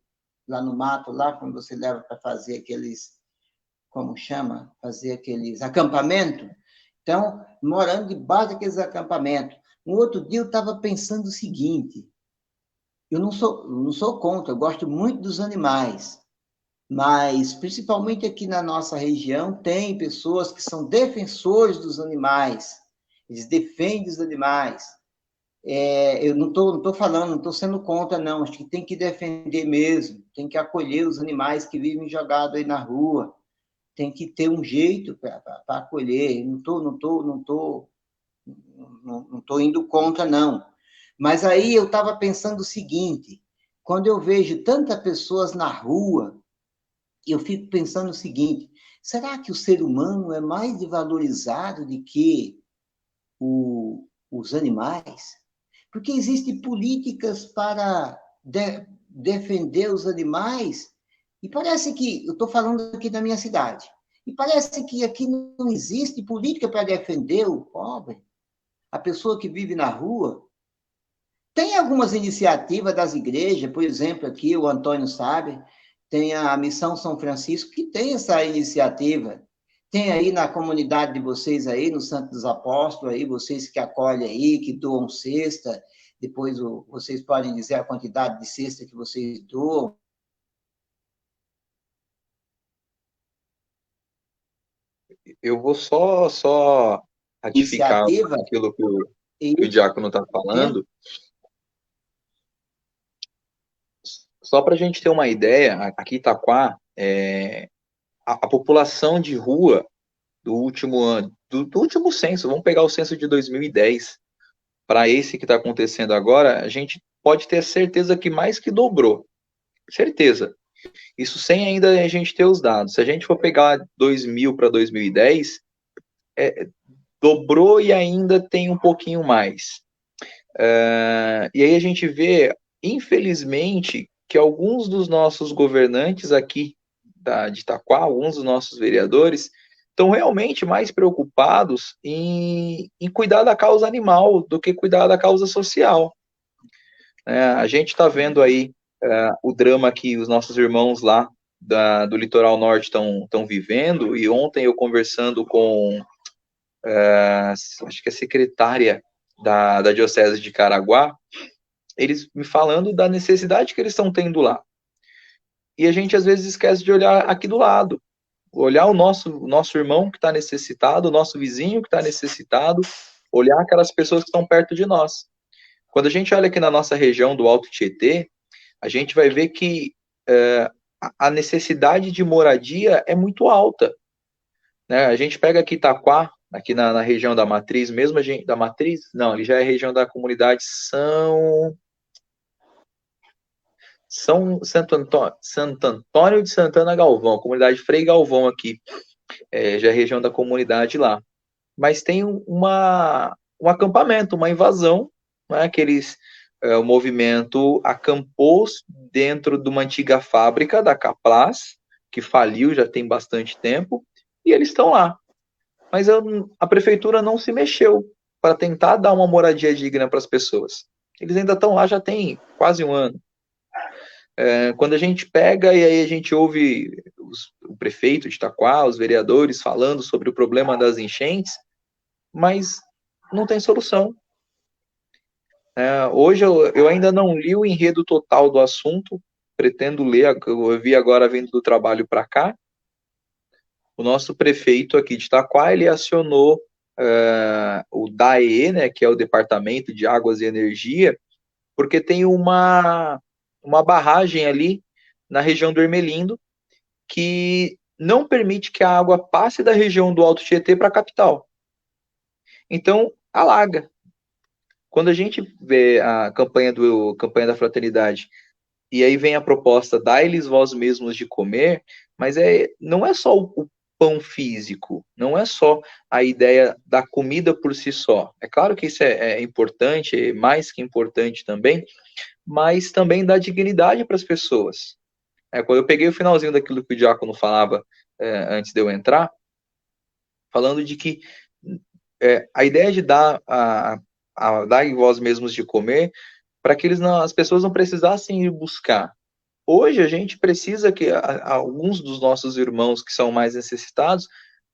lá no mato, lá quando você leva para fazer aqueles, como chama? Fazer aqueles acampamentos. Então, morando debaixo daqueles acampamentos. Um outro dia eu estava pensando o seguinte, eu não sou contra, eu gosto muito dos animais, mas, principalmente aqui na nossa região, tem pessoas que são defensores dos animais, eles defendem os animais. Eu não estou falando, não estou sendo contra, não, acho que tem que defender mesmo, tem que acolher os animais que vivem jogados aí na rua, tem que ter um jeito para acolher, não estou indo contra, não. Mas aí eu estava pensando o seguinte, quando eu vejo tantas pessoas na rua, eu fico pensando o seguinte, será que o ser humano é mais valorizado do que os animais? Porque existem políticas para defender os animais, e parece que, eu estou falando aqui da minha cidade, e parece que aqui não existe política para defender o pobre, a pessoa que vive na rua. Tem algumas iniciativas das igrejas, por exemplo, aqui o Antônio sabe, tem a Missão São Francisco, que tem essa iniciativa. Tem aí na comunidade de vocês aí, no Santo dos Apóstolos, aí, vocês que acolhem aí, que doam cesta, depois vocês podem dizer a quantidade de cesta que vocês doam. Eu vou só ratificar Iniciativa. aquilo que o Diácono está falando. Só para a gente ter uma ideia, aqui em Itaquá, a população de rua do último ano, do último censo, vamos pegar o censo de 2010, para esse que está acontecendo agora, a gente pode ter certeza que mais que dobrou. Certeza. Isso sem ainda a gente ter os dados. Se a gente for pegar 2000 para 2010, dobrou e ainda tem um pouquinho mais. E aí a gente vê, infelizmente, que alguns dos nossos governantes aqui de Itaquá, alguns dos nossos vereadores, estão realmente mais preocupados em cuidar da causa animal do que cuidar da causa social. A gente está vendo aí o drama que os nossos irmãos lá do litoral norte estão vivendo, e ontem eu conversando com, acho que a secretária da Diocese de Caraguá, eles me falando da necessidade que eles estão tendo lá. E a gente às vezes esquece de olhar aqui do lado, olhar o nosso irmão que está necessitado, o nosso vizinho que está necessitado, olhar aquelas pessoas que estão perto de nós. Quando a gente olha aqui na nossa região do Alto Tietê, a gente vai ver que a necessidade de moradia é muito alta. Né? A gente pega aqui Itaquá, aqui na região da Matriz, mesmo da Matriz, não, ele já é região da comunidade Santo Antônio de Santana Galvão, comunidade Frei Galvão aqui, já é região da comunidade lá. Mas tem um acampamento, uma invasão, né, o movimento acampou dentro de uma antiga fábrica da Caplas, que faliu já tem bastante tempo, e eles estão lá. Mas a prefeitura não se mexeu para tentar dar uma moradia digna para as pessoas. Eles ainda estão lá já tem quase um ano. Quando a gente pega e aí a gente ouve o prefeito de Itaquá, os vereadores falando sobre o problema das enchentes, mas não tem solução. Hoje eu ainda não li o enredo total do assunto, pretendo ler, eu vi agora vindo do trabalho para cá. O nosso prefeito aqui de Itaquá, ele acionou o DAE, né, que é o Departamento de Águas e Energia, porque tem uma barragem ali na região do Ermelindo que não permite que a água passe da região do Alto Tietê para a capital. Então, alaga. Quando a gente vê a campanha da Fraternidade, e aí vem a proposta, dai-lhes vós mesmos de comer, mas não é só o pão físico, não é só a ideia da comida por si só. É claro que isso é importante, é mais que importante também, mas também dá dignidade para as pessoas. Quando eu peguei o finalzinho daquilo que o Diácono falava antes de eu entrar, falando de que a ideia de dar em vós mesmos de comer, para que as pessoas não precisassem ir buscar. Hoje a gente precisa que alguns dos nossos irmãos que são mais necessitados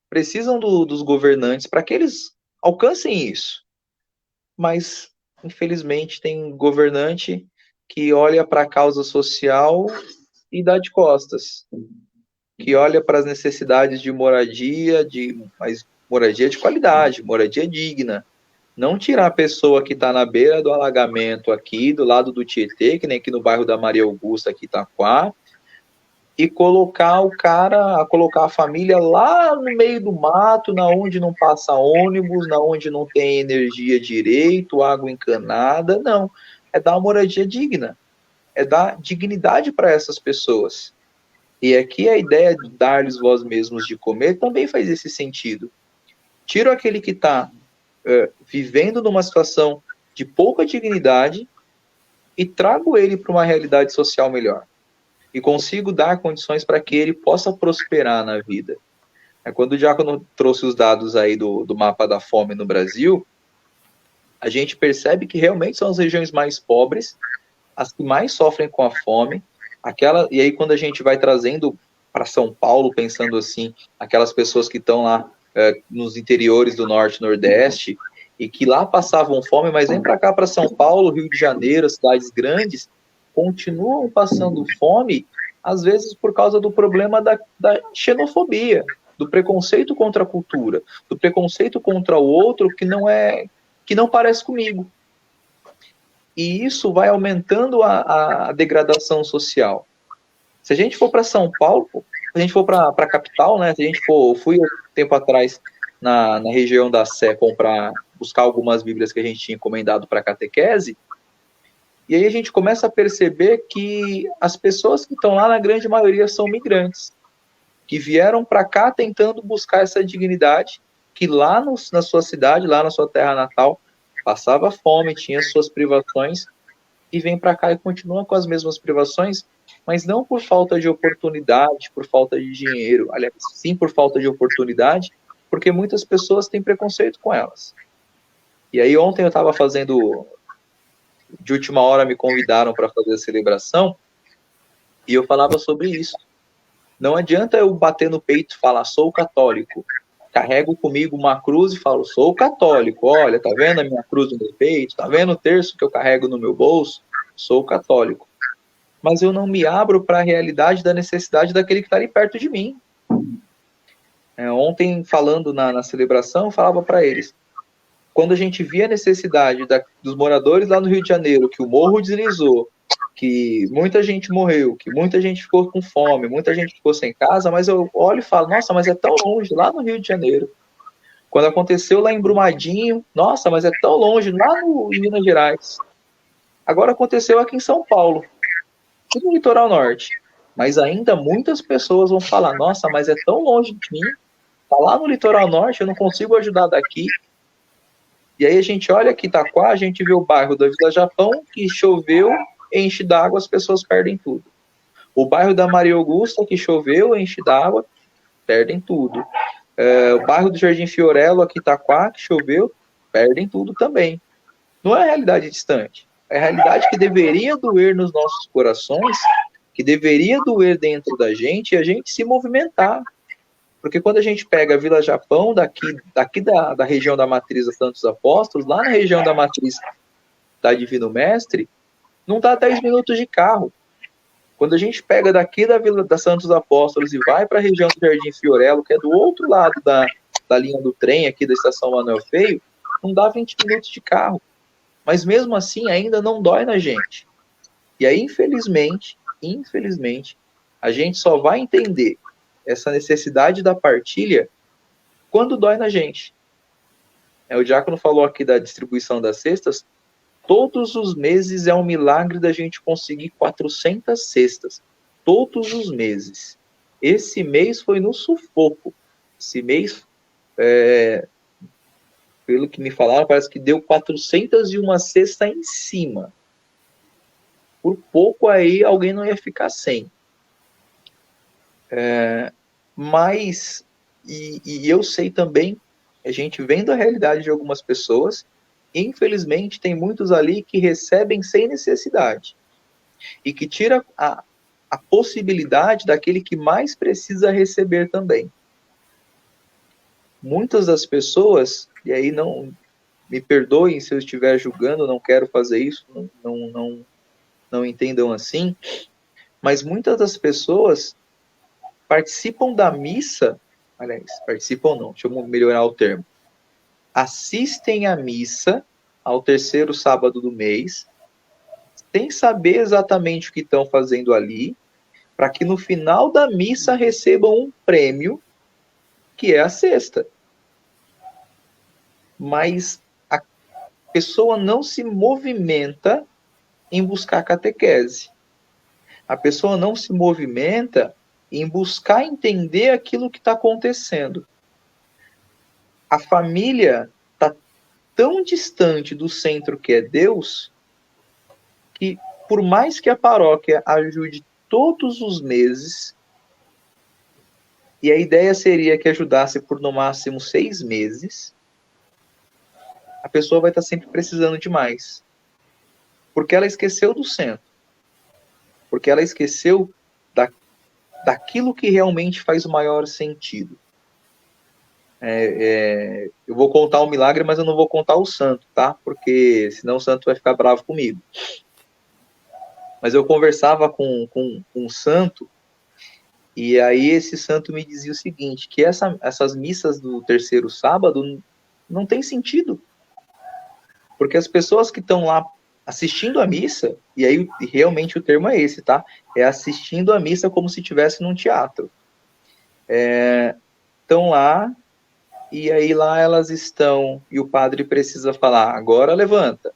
precisam dos governantes para que eles alcancem isso. Mas, infelizmente, tem governante que olha para a causa social e dá de costas, que olha para as necessidades de moradia, mas moradia de qualidade, moradia digna. Não tirar a pessoa que está na beira do alagamento aqui, do lado do Tietê, que nem aqui no bairro da Maria Augusta, aqui em Itaquá, e colocar colocar a família lá no meio do mato, na onde não passa ônibus, na onde não tem energia direito, água encanada. Não, é dar uma moradia digna, é dar dignidade para essas pessoas. E aqui a ideia de dar-lhes vós mesmos de comer também faz esse sentido. Tiro aquele que está vivendo numa situação de pouca dignidade e trago ele para uma realidade social melhor. E consigo dar condições para que ele possa prosperar na vida. Quando o Diácono trouxe os dados aí do mapa da fome no Brasil, a gente percebe que realmente são as regiões mais pobres, as que mais sofrem com a fome, e aí quando a gente vai trazendo para São Paulo, pensando assim, aquelas pessoas que estão lá nos interiores do Norte e Nordeste, e que lá passavam fome, mas vem para cá, para São Paulo, Rio de Janeiro, cidades grandes, continuam passando fome, às vezes por causa do problema da xenofobia, do preconceito contra a cultura, do preconceito contra o outro que não parece comigo. E isso vai aumentando a degradação social. Se a gente for para São Paulo, se a gente for para a capital, né? Se a gente fui um tempo atrás na região da Sé buscar algumas bíblias que a gente tinha encomendado para catequese, e aí a gente começa a perceber que as pessoas que estão lá, na grande maioria, são migrantes, que vieram para cá tentando buscar essa dignidade, que lá na sua cidade, lá na sua terra natal, passava fome, tinha suas privações, e vem para cá e continua com as mesmas privações, mas não por falta de oportunidade, por falta de dinheiro, aliás, sim por falta de oportunidade, porque muitas pessoas têm preconceito com elas. E aí ontem eu estava de última hora me convidaram para fazer a celebração, e eu falava sobre isso. Não adianta eu bater no peito e falar, sou católico. Carrego comigo uma cruz e falo, sou católico. Olha, tá vendo a minha cruz no meu peito? Tá vendo o terço que eu carrego no meu bolso? Sou católico. Mas eu não me abro para a realidade da necessidade daquele que está ali perto de mim. Ontem, falando na celebração, eu falava para eles, quando a gente via a necessidade dos moradores lá no Rio de Janeiro, que o morro deslizou, que muita gente morreu, que muita gente ficou com fome, muita gente ficou sem casa, mas eu olho e falo, nossa, mas é tão longe, lá no Rio de Janeiro. Quando aconteceu lá em Brumadinho, nossa, mas é tão longe, lá em Minas Gerais. Agora aconteceu aqui em São Paulo, aqui no litoral norte. Mas ainda muitas pessoas vão falar, nossa, mas é tão longe de mim, tá lá no litoral norte, eu não consigo ajudar daqui. E aí a gente olha aqui Itaquá, a gente vê o bairro da Vila Japão, que choveu, enche d'água, as pessoas perdem tudo. O bairro da Maria Augusta, que choveu, enche d'água, perdem tudo. O bairro do Jardim Fiorello, aqui Itaquá, que choveu, perdem tudo também. Não é a realidade distante. É a realidade que deveria doer nos nossos corações, que deveria doer dentro da gente, e a gente se movimentar. Porque quando a gente pega a Vila Japão, daqui da região da Matriz da Santos Apóstolos, lá na região da Matriz da Divino Mestre, não dá 10 minutos de carro. Quando a gente pega daqui da Vila da Santos Apóstolos e vai para a região do Jardim Fiorello, que é do outro lado da linha do trem, aqui da Estação Manuel Feio, não dá 20 minutos de carro. Mas mesmo assim ainda não dói na gente. E aí, infelizmente, a gente só vai entender essa necessidade da partilha quando dói na gente. O Diácono falou aqui da distribuição das cestas. Todos os meses é um milagre da gente conseguir 400 cestas. Todos os meses. Esse mês foi no sufoco. Esse mês, pelo que me falaram, parece que deu 401 cestas em cima. Por pouco aí alguém não ia ficar sem. Mas, e eu sei também, a gente vendo a realidade de algumas pessoas, infelizmente tem muitos ali que recebem sem necessidade e que tira a possibilidade daquele que mais precisa receber também. Muitas das pessoas, e aí não me perdoem se eu estiver julgando, não quero fazer isso, não entendam assim, mas muitas das pessoas participam da missa, aliás, participam não, deixa eu melhorar o termo, assistem à missa ao terceiro sábado do mês, sem saber exatamente o que estão fazendo ali, para que no final da missa recebam um prêmio, que é a cesta. Mas a pessoa não se movimenta em buscar catequese. A pessoa não se movimenta em buscar entender aquilo que está acontecendo. A família está tão distante do centro que é Deus, que por mais que a paróquia ajude todos os meses, e a ideia seria que ajudasse por no máximo 6 meses, a pessoa vai estar sempre precisando de mais. Porque ela esqueceu do centro. Porque ela esqueceu daquilo que realmente faz o maior sentido. Eu vou contar o milagre, mas eu não vou contar o santo, tá? Porque senão o santo vai ficar bravo comigo. Mas eu conversava com um santo, e aí esse santo me dizia o seguinte, que essas missas do terceiro sábado não tem sentido. Porque as pessoas que estão lá assistindo a missa, e aí realmente o termo é esse, tá? É assistindo a missa como se estivesse num teatro. Estão lá, e aí lá elas estão, e o padre precisa falar, agora levanta,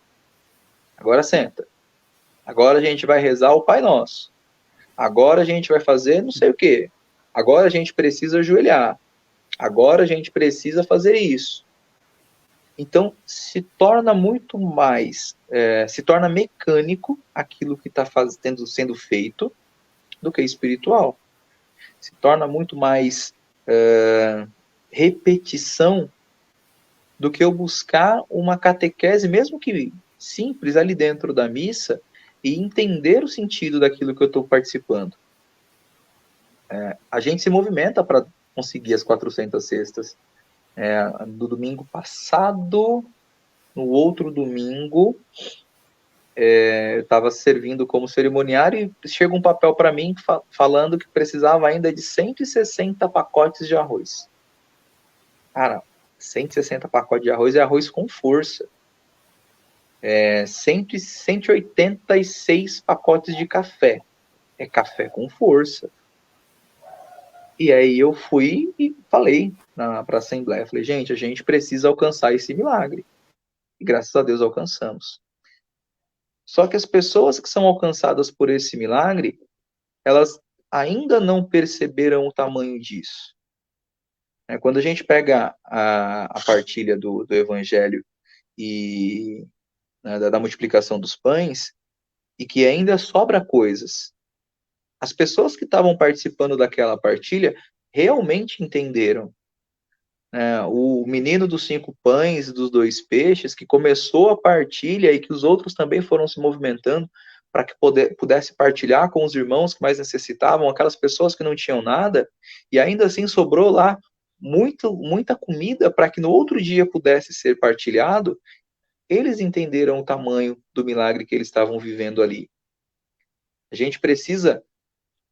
agora senta, agora a gente vai rezar o Pai Nosso, agora a gente vai fazer não sei o quê, agora a gente precisa ajoelhar, agora a gente precisa fazer isso. Então, se torna muito mais, se torna mecânico aquilo que está sendo feito do que espiritual. Se torna muito mais repetição do que eu buscar uma catequese, mesmo que simples, ali dentro da missa, e entender o sentido daquilo que eu estou participando. A gente se movimenta para conseguir as 400 cestas. No domingo passado, no outro domingo, eu estava servindo como cerimoniário e chega um papel para mim falando que precisava ainda de 160 pacotes de arroz. Cara, 160 pacotes de arroz é arroz com força. 186 pacotes de café. É café com força. E aí eu fui e falei para a Assembleia, falei, gente, a gente precisa alcançar esse milagre. E graças a Deus alcançamos. Só que as pessoas que são alcançadas por esse milagre, elas ainda não perceberam o tamanho disso. Quando a gente pega a partilha do Evangelho e da multiplicação dos pães, e que ainda sobra coisas, as pessoas que estavam participando daquela partilha realmente entenderam. O menino dos 5 pães e dos 2 peixes, que começou a partilha e que os outros também foram se movimentando para que pudesse partilhar com os irmãos que mais necessitavam, aquelas pessoas que não tinham nada, e ainda assim sobrou lá muita comida para que no outro dia pudesse ser partilhado. Eles entenderam o tamanho do milagre que eles estavam vivendo ali. A gente precisa,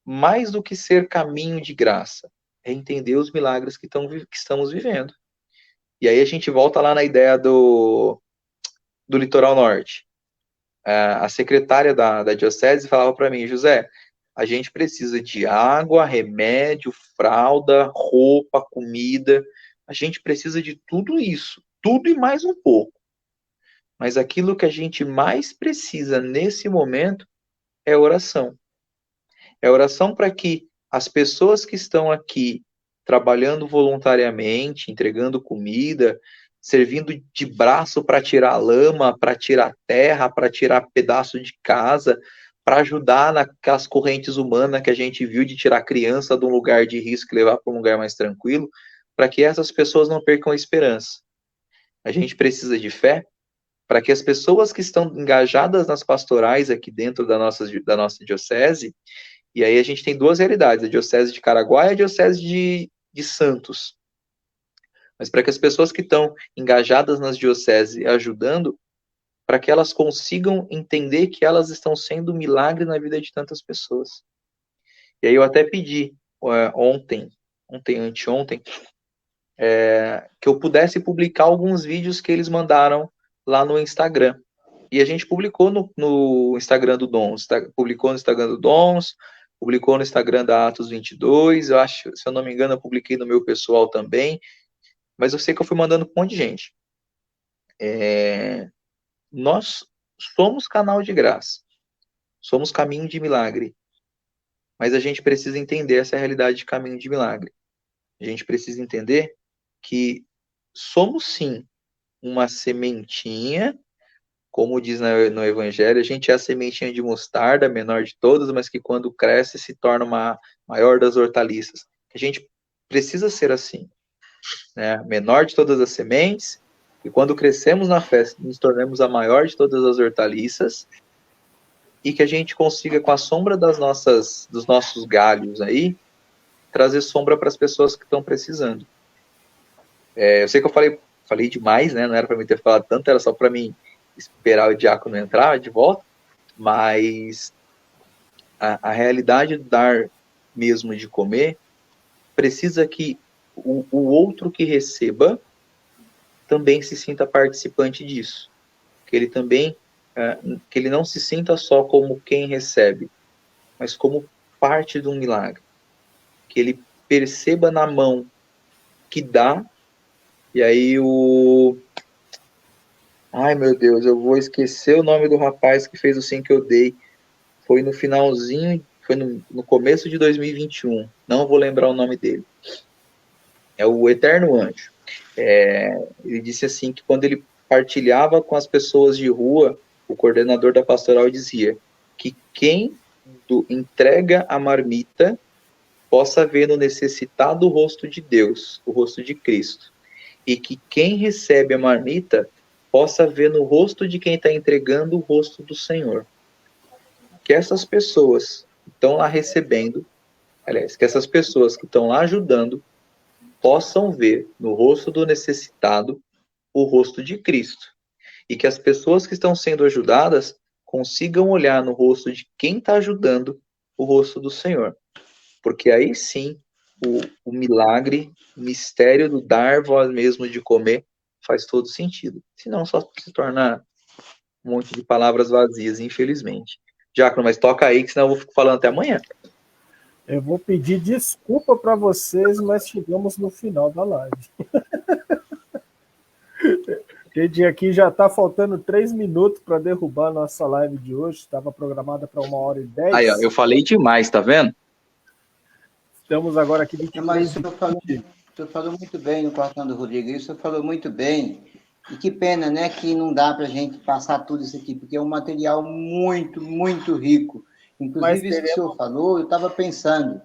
mais do que ser caminho de graça, é entender os milagres que estamos vivendo. E aí a gente volta lá na ideia do litoral norte. A secretária da diocese falava para mim, José, a gente precisa de água, remédio, fralda, roupa, comida. A gente precisa de tudo isso, tudo e mais um pouco. Mas aquilo que a gente mais precisa nesse momento é oração. É oração para que as pessoas que estão aqui trabalhando voluntariamente, entregando comida, servindo de braço para tirar lama, para tirar terra, para tirar pedaço de casa, para ajudar naquelas correntes humanas que a gente viu de tirar a criança de um lugar de risco e levar para um lugar mais tranquilo, para que essas pessoas não percam a esperança. A gente precisa de fé para que as pessoas que estão engajadas nas pastorais aqui dentro da nossa diocese, e aí a gente tem 2 realidades, a diocese de Caraguá e a diocese de Santos. Mas para que as pessoas que estão engajadas nas dioceses ajudando, para que elas consigam entender que elas estão sendo um milagre na vida de tantas pessoas. E aí eu até pedi anteontem, que eu pudesse publicar alguns vídeos que eles mandaram lá no Instagram. E a gente publicou no Instagram do Dons, publicou no Instagram do Dons, publicou no Instagram da Atos 22, eu acho, se eu não me engano, eu publiquei no meu pessoal também, mas eu sei que eu fui mandando para um monte de gente. Nós somos canal de graça, somos caminho de milagre, mas a gente precisa entender essa realidade de caminho de milagre. A gente precisa entender que somos sim uma sementinha, como diz no Evangelho, a gente é a sementinha de mostarda, menor de todas, mas que quando cresce se torna uma maior das hortaliças. A gente precisa ser assim, né? Menor de todas as sementes, e quando crescemos na fé, nos tornamos a maior de todas as hortaliças, e que a gente consiga, com a sombra dos nossos galhos aí, trazer sombra para as pessoas que estão precisando. Eu sei que eu falei demais, né? Não era para mim ter falado tanto, era só para mim esperar o diácono entrar de volta, mas a realidade do dar mesmo de comer precisa que o outro que receba também se sinta participante disso, que ele também que ele não se sinta só como quem recebe, mas como parte de um milagre, que ele perceba na mão que dá. E aí ai, meu Deus, eu vou esquecer o nome do rapaz que fez o sim que eu dei. Foi no finalzinho, foi no começo de 2021. Não vou lembrar o nome dele. É o Eterno Anjo. Ele disse assim, que quando ele partilhava com as pessoas de rua, o coordenador da pastoral dizia que quem entrega a marmita possa ver no necessitado o rosto de Deus, o rosto de Cristo. E que quem recebe a marmita possa ver no rosto de quem está entregando o rosto do Senhor. Que essas pessoas que estão lá recebendo, aliás, que essas pessoas que estão lá ajudando, possam ver no rosto do necessitado o rosto de Cristo. E que as pessoas que estão sendo ajudadas consigam olhar no rosto de quem está ajudando o rosto do Senhor. Porque aí sim, o milagre, o mistério do dar vós mesmo de comer, faz todo sentido. Senão só se torna um monte de palavras vazias, infelizmente. Diácono, mas toca aí, que senão eu vou ficar falando até amanhã. Eu vou pedir desculpa para vocês, mas chegamos no final da live. Entendi, aqui já está faltando 3 minutos para derrubar a nossa live de hoje. Estava programada para 1h10. Aí, ó, eu falei demais, tá vendo? Estamos agora aqui 23 Mas o senhor falou muito bem no cartão do Rodrigo, o senhor falou muito bem. E que pena, né, que não dá para a gente passar tudo isso aqui, porque é um material muito, muito rico. Inclusive, isso que o senhor falou, eu estava pensando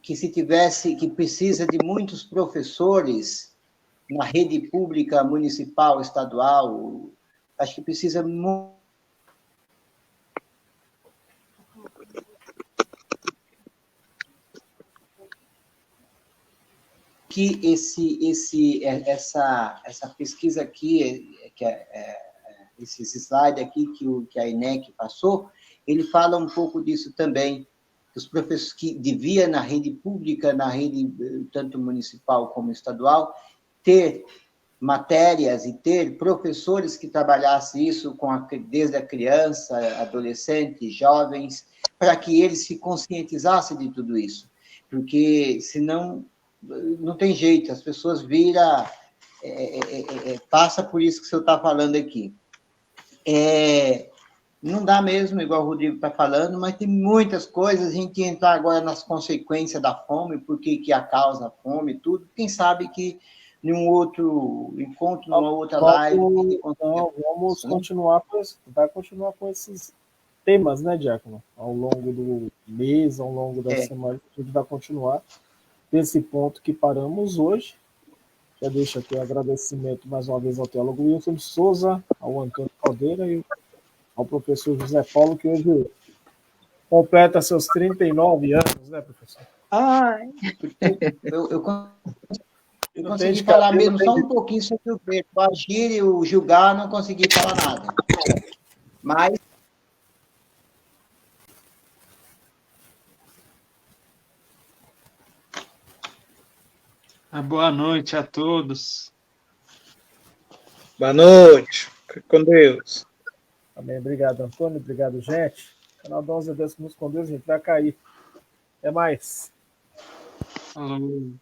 que se tivesse, que precisa de muitos professores na rede pública, municipal, estadual, acho que precisa muito. Que essa pesquisa aqui, esses slides aqui que a INEC passou, ele fala um pouco disso também, que os professores que devia na rede pública, na rede tanto municipal como estadual, ter matérias e ter professores que trabalhassem isso desde a criança, adolescente, jovens, para que eles se conscientizassem de tudo isso, porque senão não tem jeito, as pessoas passa por isso que o senhor está falando aqui. Não dá mesmo, igual o Rodrigo está falando, mas tem muitas coisas, a gente entrar agora nas consequências da fome, por que a causa a fome, tudo, quem sabe que em um outro encontro, numa outra live... Vamos continuar vai continuar com esses temas, né, Diácono? Ao longo do mês, ao longo da semana, a gente vai continuar desse ponto que paramos hoje. Já deixo aqui o agradecimento mais uma vez ao teólogo Wilson de Souza, ao Antônio Caldeira e ao professor José Paulo, que hoje completa seus 39 anos, né, professor? Ai, eu consegui falar mesmo só um pouquinho sobre o Pedro. O agir e o julgar, não consegui falar nada. Mas... Boa noite a todos. Boa noite. Fique com Deus. Amém. Obrigado, Antônio. Obrigado, gente. O canal Dons de Deus que nos conduz, a gente vai cair. Até mais. Falou.